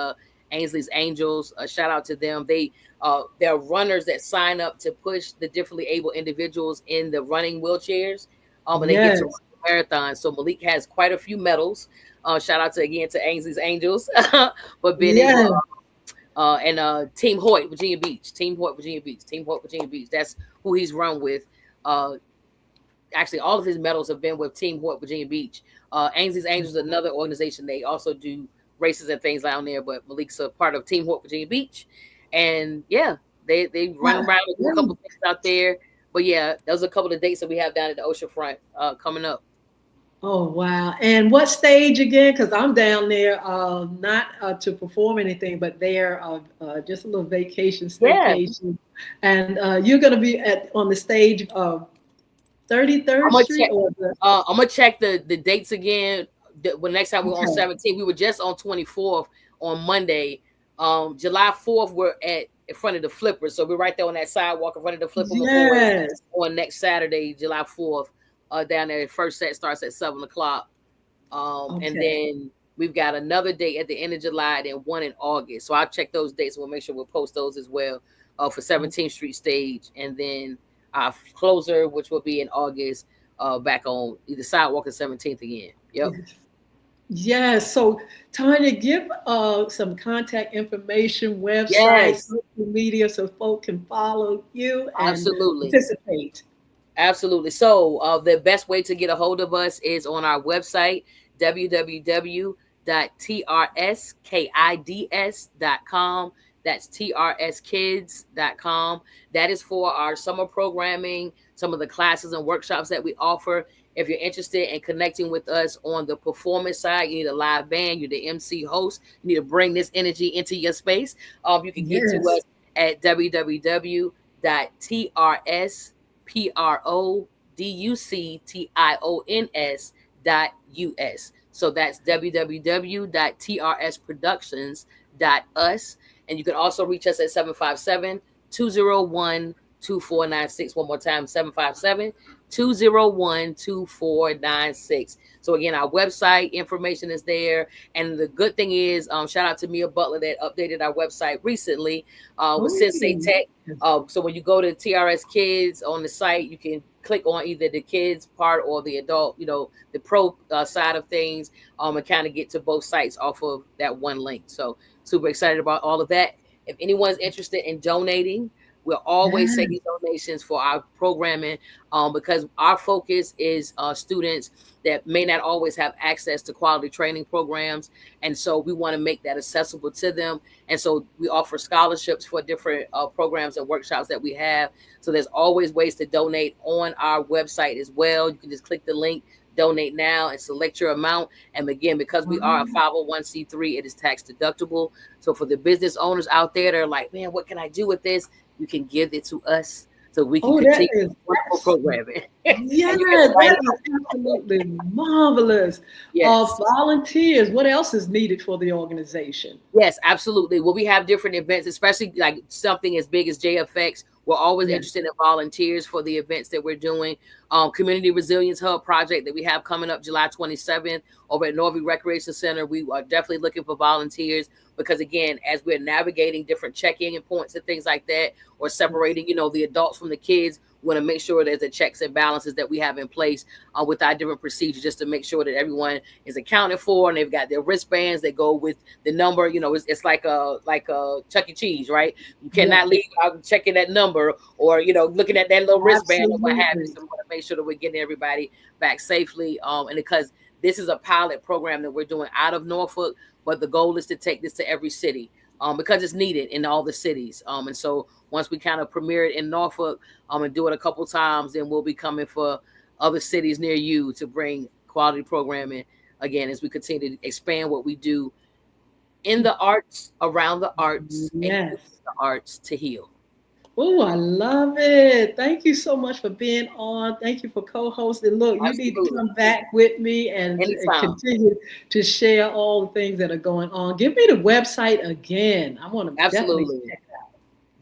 Ainsley's Angels. Shout out to them. They're runners that sign up to push the differently able individuals in the running wheelchairs. And they get to run Yes. the marathon. So Malik has quite a few medals. Shout out again to Ainsley's Angels for being able Yes. and Team Hoyt, Virginia Beach. Team Hoyt, Virginia Beach. Team Hoyt, Virginia Beach. That's who he's run with. Uh, Actually, all of his medals have been with Team Hoyt, Virginia Beach. Ainsley's Angels is another organization. They also do races and things down there, but Malik's a part of Team Hoyt, Virginia Beach. And yeah, they run around and do a couple things out there. But yeah, those are a couple of dates that we have down at the oceanfront coming up. Oh wow! And what stage again? Because I'm down there, not to perform anything, but there, just a little vacation, Yeah, staycation. And you're going to be at on the stage of 33rd I'm gonna Street, check. or the I'm gonna check the dates again. When next time we're on okay. 17, we were just on 24th on Monday. July 4th, we're at in front of the Flipper, so we're right there on that sidewalk in front of the Flipper Memorial Yes. on next Saturday, July 4th. Down there, first set starts at 7 o'clock. And Okay. then we've got another date at the end of July, and then one in August. So I'll check those dates. We'll make sure we'll post those as well for 17th Street stage, and then our closer, which will be in August, back on either sidewalk or 17th again. Yep. Yes. Yes. So, Tanya, give some contact information, website, Yes, social media, so folks can follow you and absolutely. participate. Absolutely. So the best way to get a hold of us is on our website, www.trskids.com. That's trskids.com. That is for our summer programming, some of the classes and workshops that we offer. If you're interested in connecting with us on the performance side, you need a live band, you're the MC host, you need to bring this energy into your space. You can get to us Yes. at www.trspoductions.us. So that's www.trspoductions.us. And you can also reach us at 757-201-2496. One more time, 757-201-2496. So again, our website information is there. And the good thing is, shout out to Mia Butler that updated our website recently with Oh, Sensei Tech. So when you go to TRS Kids on the site, you can click on either the kids part or the adult, the pro side of things, and kind of get to both sites off of that one link. So super excited about all of that. If anyone's interested in donating, we're always yes. taking donations for our programming because our focus is students that may not always have access to quality training programs. And so we want to make that accessible to them. And so we offer scholarships for different programs and workshops that we have. So there's always ways to donate on our website as well. You can just click the link, donate now, and select your amount. And again, because we are a 501c3, it is tax deductible. So for the business owners out there that are like, man, what can I do with this? You can give it to us so we can Oh, that continue is wonderful programming. yeah, And you can write that is absolutely marvelous. yes. Volunteers, what else is needed for the organization? Yes, absolutely. Well, we have different events, especially like something as big as JFX. We're always Yes. interested in volunteers for the events that we're doing. Community Resilience Hub project that we have coming up July 27th over at Norby Recreation Center. We are definitely looking for volunteers because, again, as we're navigating different check-in points and things like that, or separating, the adults from the kids, we want to make sure there's the checks and balances that we have in place with our different procedures, just to make sure that everyone is accounted for and they've got their wristbands that go with the number. It's like a Chuck E. Cheese, right? You cannot Yes. leave out checking that number or looking at that little wristband or what have you. Absolutely. So we want to make sure that we're getting everybody back safely. And because this is a pilot program that we're doing out of Norfolk, but the goal is to take this to every city. Because it's needed in all the cities. And so once we kind of premiere it in Norfolk and do it a couple times, then we'll be coming for other cities near you to bring quality programming again as we continue to expand what we do in the arts, around the arts, and use Yes. the arts to heal. Oh, I love it. Thank you so much for being on. Thank you for co-hosting. Look, you need to Absolutely. come back with me and Anytime. continue to share all the things that are going on. Give me the website again. I want to definitely Absolutely. check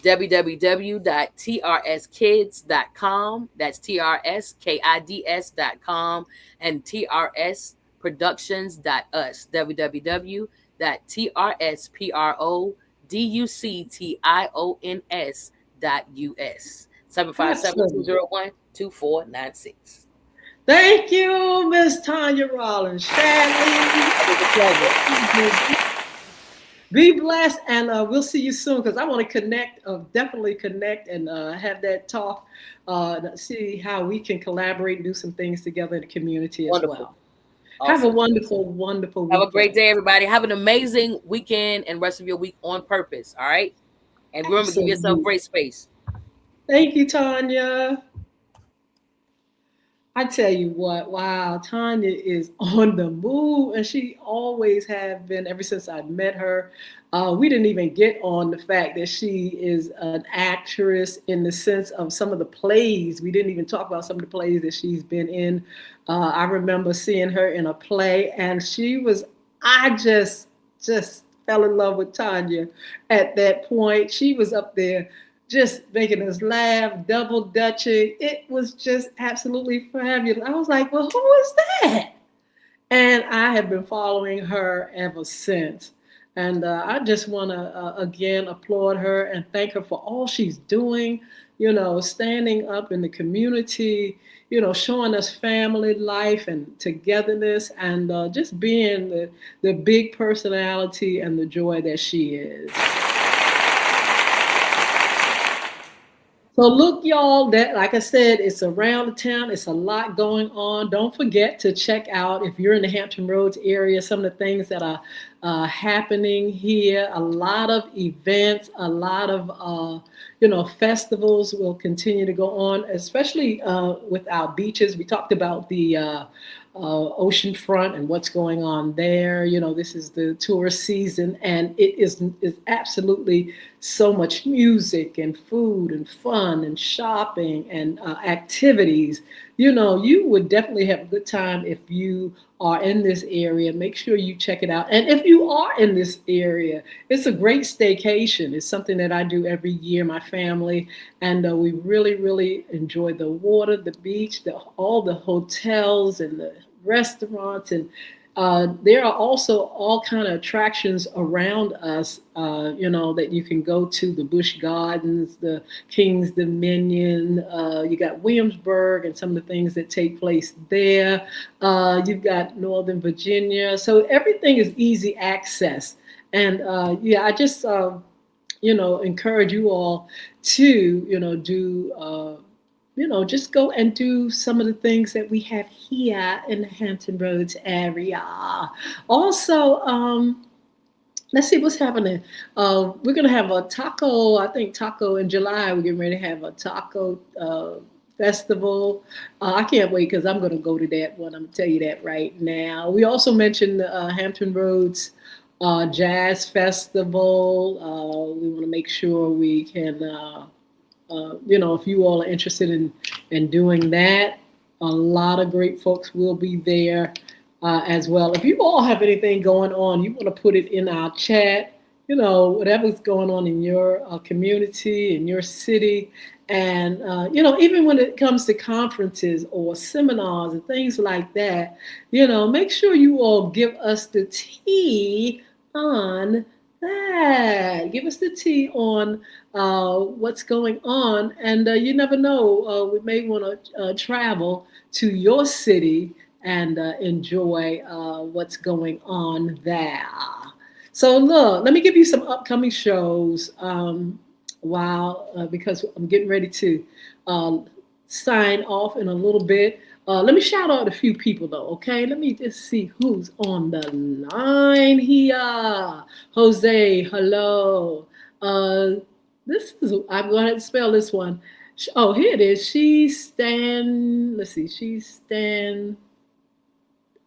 www.trskids.com. That's trskids.com and trsproductions.us. www.trspoductions.us. Excellent. 757-201-2496. Thank you, Miss Tanya Rollins. Shadley. It was a pleasure. Be blessed, and we'll see you soon because I want to connect, definitely connect, and have that talk, see how we can collaborate and do some things together in the community as Wonderful. well. Have a Awesome. wonderful, wonderful Have a great weekend. day, everybody. Have an amazing weekend and rest of your week on purpose. All right. And remember, give yourself Absolutely. great space. Thank you, Tanya. I tell you what, wow, Tanya is on the move, and she always have been ever since I met her. We didn't even get on the fact that she is an actress in the sense of some of the plays. We didn't even talk about some of the plays that she's been in. I remember seeing her in a play, and she was. I just fell in love with Tanya at that point. She was up there just making us laugh, double dutching. It was just absolutely fabulous. I was like, well, who is that? And I have been following her ever since. And I just want to again applaud her and thank her for all she's doing, standing up in the community, showing us family life and togetherness, and just being the big personality and the joy that she is. So look, y'all, that like I said, it's around the town. It's a lot going on. Don't forget to check out if you're in the Hampton Roads area, some of the things that are happening here. A lot of events, a lot of festivals will continue to go on, especially with our beaches. We talked about the ocean front and what's going on there. This is the tourist season, and it is absolutely so much music and food and fun and shopping and activities. You would definitely have a good time if you are in this area. Make sure you check it out. And if you are in this area, it's a great staycation. It's something that I do every year, my family, and we really, really enjoy the water, the beach, all the hotels and the restaurants, and there are also all kind of attractions around us, that you can go to: the Busch Gardens, the King's Dominion. You got Williamsburg and some of the things that take place there. You've got Northern Virginia. So everything is easy access. And yeah, I just, encourage you all to, do just go and do some of the things that we have here in the Hampton Roads area. Also, let's see what's happening. We're going to have a taco, I think taco in July. We're getting ready to have a taco festival. I can't wait because I'm going to go to that one. I'm going to tell you that right now. We also mentioned Hampton Roads Jazz Festival. We want to make sure we can if you all are interested in doing that, a lot of great folks will be there as well. If you all have anything going on, you want to put it in our chat, whatever's going on in your community, in your city. And, even when it comes to conferences or seminars and things like that, make sure you all give us the tea on that. Give us the tea on what's going on. And you never know, we may want to travel to your city and enjoy what's going on there. So look, let me give you some upcoming shows because I'm getting ready to sign off in a little bit. Let me shout out a few people though, okay? Let me just see who's on the line here. Jose, hello. I'm going to spell this one. Oh, here it is. Let's see, she stand,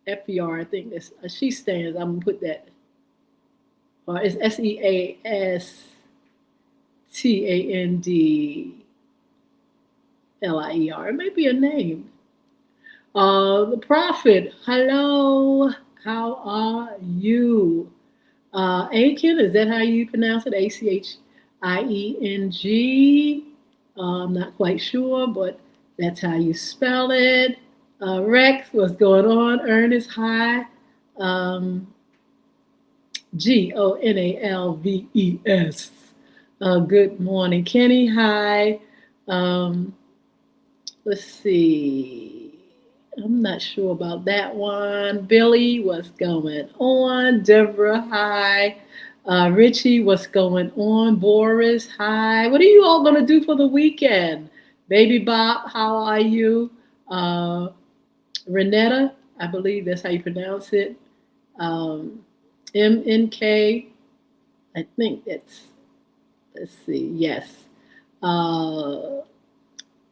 FER, I think this, she stands, I'm going to put that. It's SEASTANDLIER. It may be a name. The Prophet, hello, how are you? Aiken, is that how you pronounce it? ACHIENG. I'm not quite sure, but that's how you spell it. Rex, what's going on? Ernest, hi. GONALVES. Good morning. Kenny, hi. Let's see. I'm not sure about that one. Billy, what's going on? Deborah, hi. Richie, what's going on? Boris, hi. What are you all going to do for the weekend? Baby Bob, how are you? Uh, Renetta, I believe that's how you pronounce it. Um, MNK, I think that's, let's see, yes. Uh,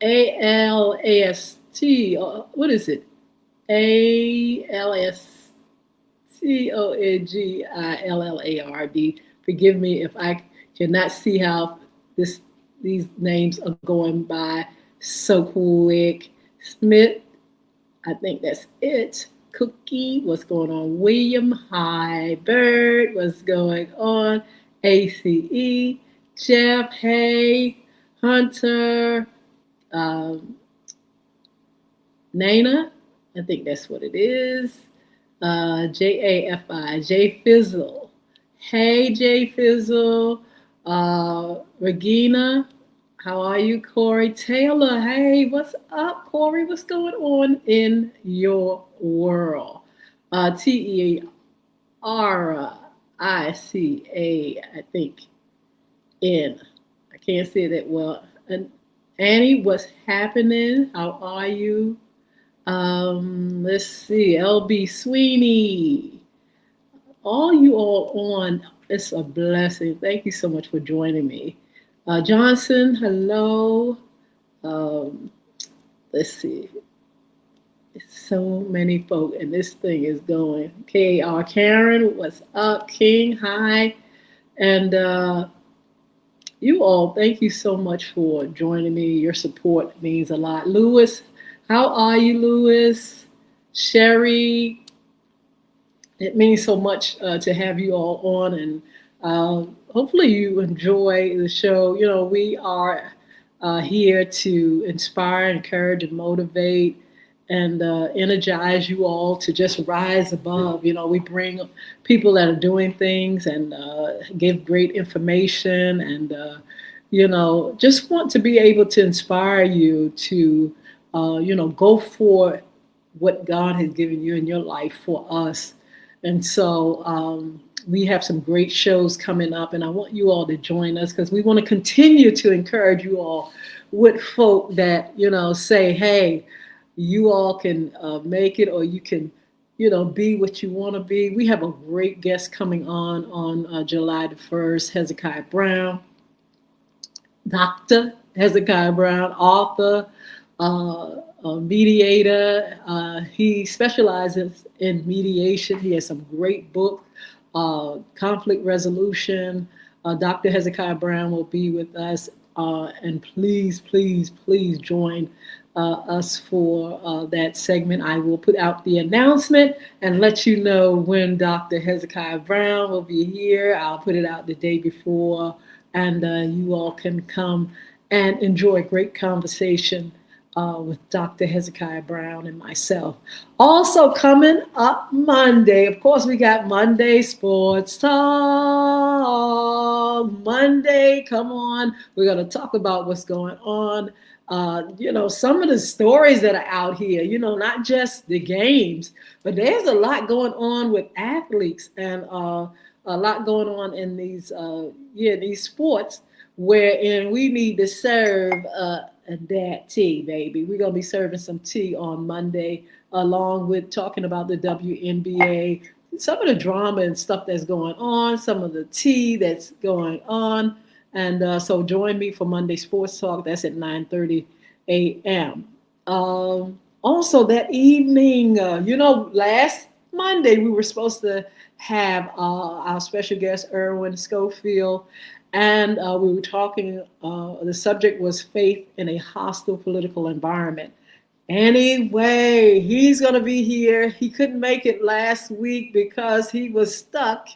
ALAST, what is it? ALSTONGILLARD. Forgive me if I cannot see how this these names are going by so quick. Smith, I think that's it. Cookie, what's going on? William, hi. Bird, what's going on? ACE, Jeff, hey. Hunter, um, Nana, I think that's what it is. JAFI, J Fizzle. Hey, J Fizzle. Regina, how are you? Corey Taylor, hey, what's up, Corey? What's going on in your world? TERICA, I think, N. I can't say that well. And Annie, what's happening? How are you? Let's see. LB Sweeney. All you all on. It's a blessing. Thank you so much for joining me. Johnson, hello. Um, let's see. It's so many folk, and this thing is going. KR Karen, what's up? King, hi. And you all, thank you so much for joining me. Your support means a lot. Lewis, how are you, Lewis? Sherry, it means so much to have you all on, and hopefully you enjoy the show. You know, we are here to inspire, encourage, and motivate and energize you all to just rise above. You know, we bring people that are doing things and give great information and, just want to be able to inspire you to, go for what God has given you in your life for us. And so we have some great shows coming up, and I want you all to join us because we want to continue to encourage you all with folk that, say, hey, you all can make it, or you can, be what you want to be. We have a great guest coming on July the 1st, Hezekiah Brown, Dr. Hezekiah Brown, author, mediator. He specializes in mediation. He has some great book, conflict resolution. Dr. Hezekiah Brown will be with us. And please, please, please join us for that segment. I will put out the announcement and let you know when Dr. Hezekiah Brown will be here. I'll put it out the day before, and you all can come and enjoy a great conversation with Dr. Hezekiah Brown and myself. Also coming up Monday, of course, we got Monday Sports Talk. Monday, come on. We're going to talk about what's going on. Some of the stories that are out here, not just the games, but there's a lot going on with athletes and a lot going on in these sports wherein we need to serve that tea, baby. We're going to be serving some tea on Monday, along with talking about the WNBA, some of the drama and stuff that's going on, some of the tea that's going on. And so join me for Monday Sports Talk. That's at 9:30 a.m. Also that evening, last Monday we were supposed to have our special guest, Erwin Schofield, and we were talking, the subject was faith in a hostile political environment. Anyway, he's going to be here. He couldn't make it last week because he was stuck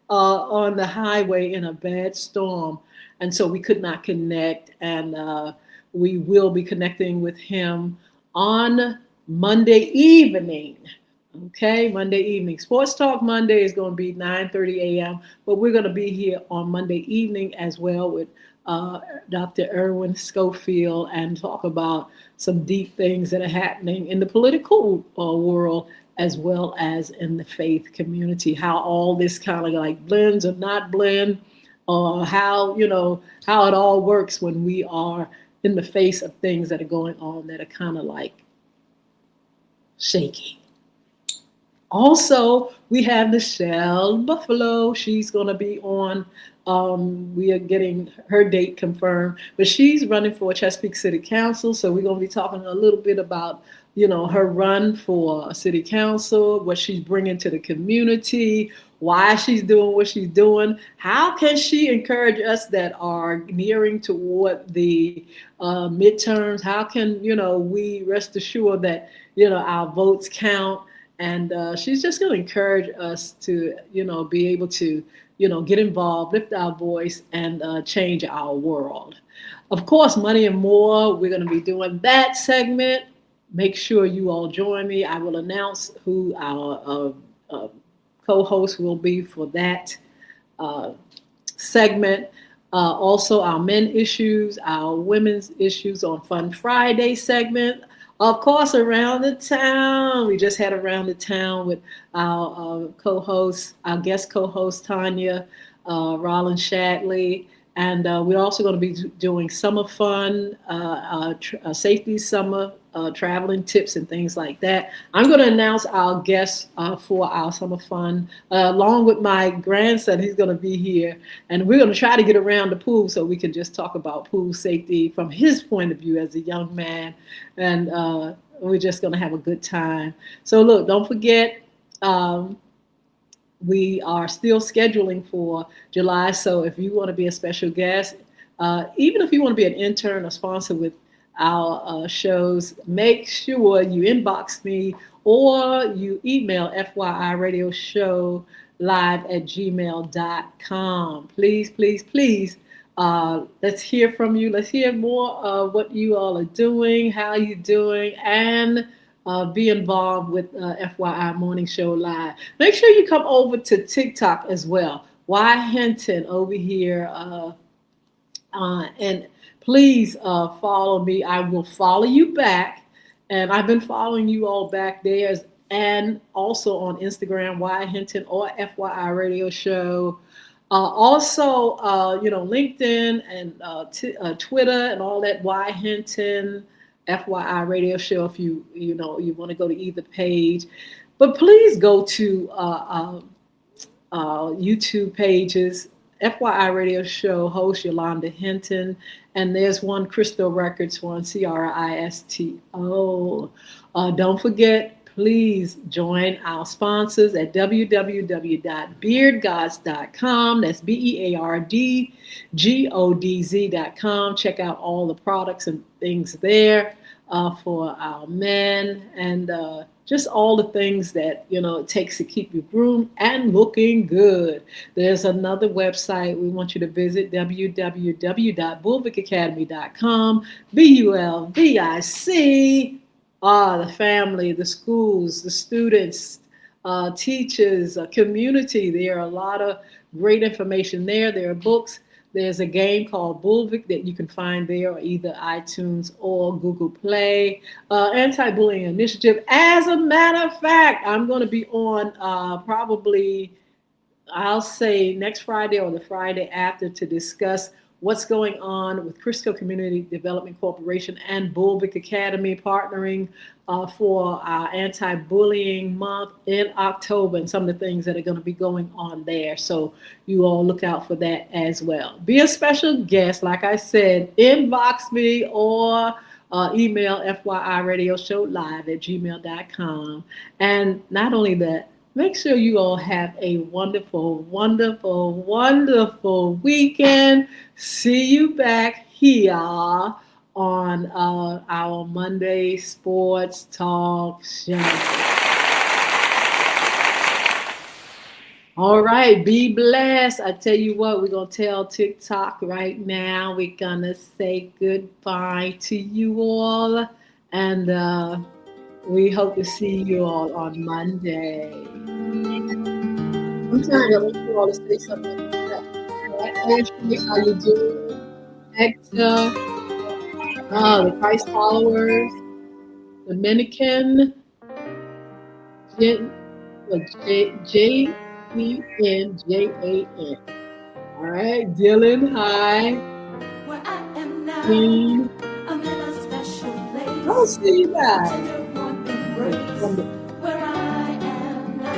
on the highway in a bad storm. And so we could not connect. And we will be connecting with him on Monday evening. Okay, Monday evening. Sports Talk Monday is going to be 9:30 a.m. But we're going to be here on Monday evening as well with Dr. Erwin Schofield and talk about some deep things that are happening in the political world as well as in the faith community, how all this kind of like blends or not blend, or how, how it all works when we are in the face of things that are going on that are kind of like shaky. Also, we have Michelle Buffalo. She's going to be on. We are getting her date confirmed, but she's running for Chesapeake City Council. So we're going to be talking a little bit about, her run for city council, what she's bringing to the community, why she's doing what she's doing. How can she encourage us that are nearing toward the midterms? How can, we rest assured that, our votes count? And she's just going to encourage us to, be able to, get involved, lift our voice, and change our world. Of course, Money and More, we're going to be doing that segment. Make sure you all join me. I will announce who our co-host will be for that segment. Also, our men issues, our women's issues on Fun Friday segment. Of course, Around the Town. We just had Around the Town with our co-host, our guest co-host, TANYA, ROLLINS SHADLEY. And we're also going to be doing summer fun, safety summer, traveling tips and things like that. I'm going to announce our guests for our summer fun, along with my grandson. He's going to be here. And we're going to try to get around the pool so we can just talk about pool safety from his point of view as a young man. And we're just going to have a good time. So look, don't forget, we are still scheduling for July. So if you want to be a special guest, even if you want to be an intern or sponsor with our shows, make sure you inbox me or you email FYIRadioshow@gmail.com. Please, please, please. Let's hear from you. Let's hear more of what you all are doing, how you're doing, and be involved with FYI Morning Show Live. Make sure you come over to TikTok as well. Y Hinton over here. And please follow me. I will follow you back. And I've been following you all back there. And also on Instagram, Y Hinton or FYI Radio Show. Also, LinkedIn and Twitter and all that, Y Hinton, FYI Radio Show, if you want to go to either page. But please go to YouTube pages, FYI Radio Show host Yolanda Hinton, and there's one Crystal Records one, CRISTO. Don't forget, please join our sponsors at www.beardgods.com. That's BEARDGODZ.com. Check out all the products and things there for our men, and just all the things that it takes to keep you groomed and looking good. There's another website we want you to visit, www.bulvickacademy.com. BULVIC. The family, the schools, the students, teachers, community. There are a lot of great information there. There are books. There's a game called Bulvick that you can find there, or either iTunes or Google Play. Anti-bullying initiative. As a matter of fact, I'm going to be on probably, I'll say next Friday or the Friday after, to discuss what's going on with Crisco Community Development Corporation and Bulvick Academy partnering for our anti-bullying month in October, and some of the things that are going to be going on there. So you all look out for that as well. Be a special guest. Like I said, inbox me or email FYIRadioshow@gmail.com. And not only that, make sure you all have a wonderful, wonderful, wonderful weekend. See you back here on our Monday Sports Talk Show. All right, be blessed. I tell you what, we're going to tell TikTok right now. We're going to say goodbye to you all. And we hope to see you all on Monday. I'm trying to want you all to say something. Ashley, how you doing? Hector, the Christ followers, Dominican, Jenjan. All right, Dylan, hi. Where I am now, Jean, I'm in a special place. I'll see you guys. Tender warm embrace. Where I am now.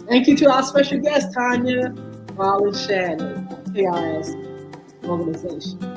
Thank you to our special guest, Tanya, Rollins, SHADLEY, TRS organization.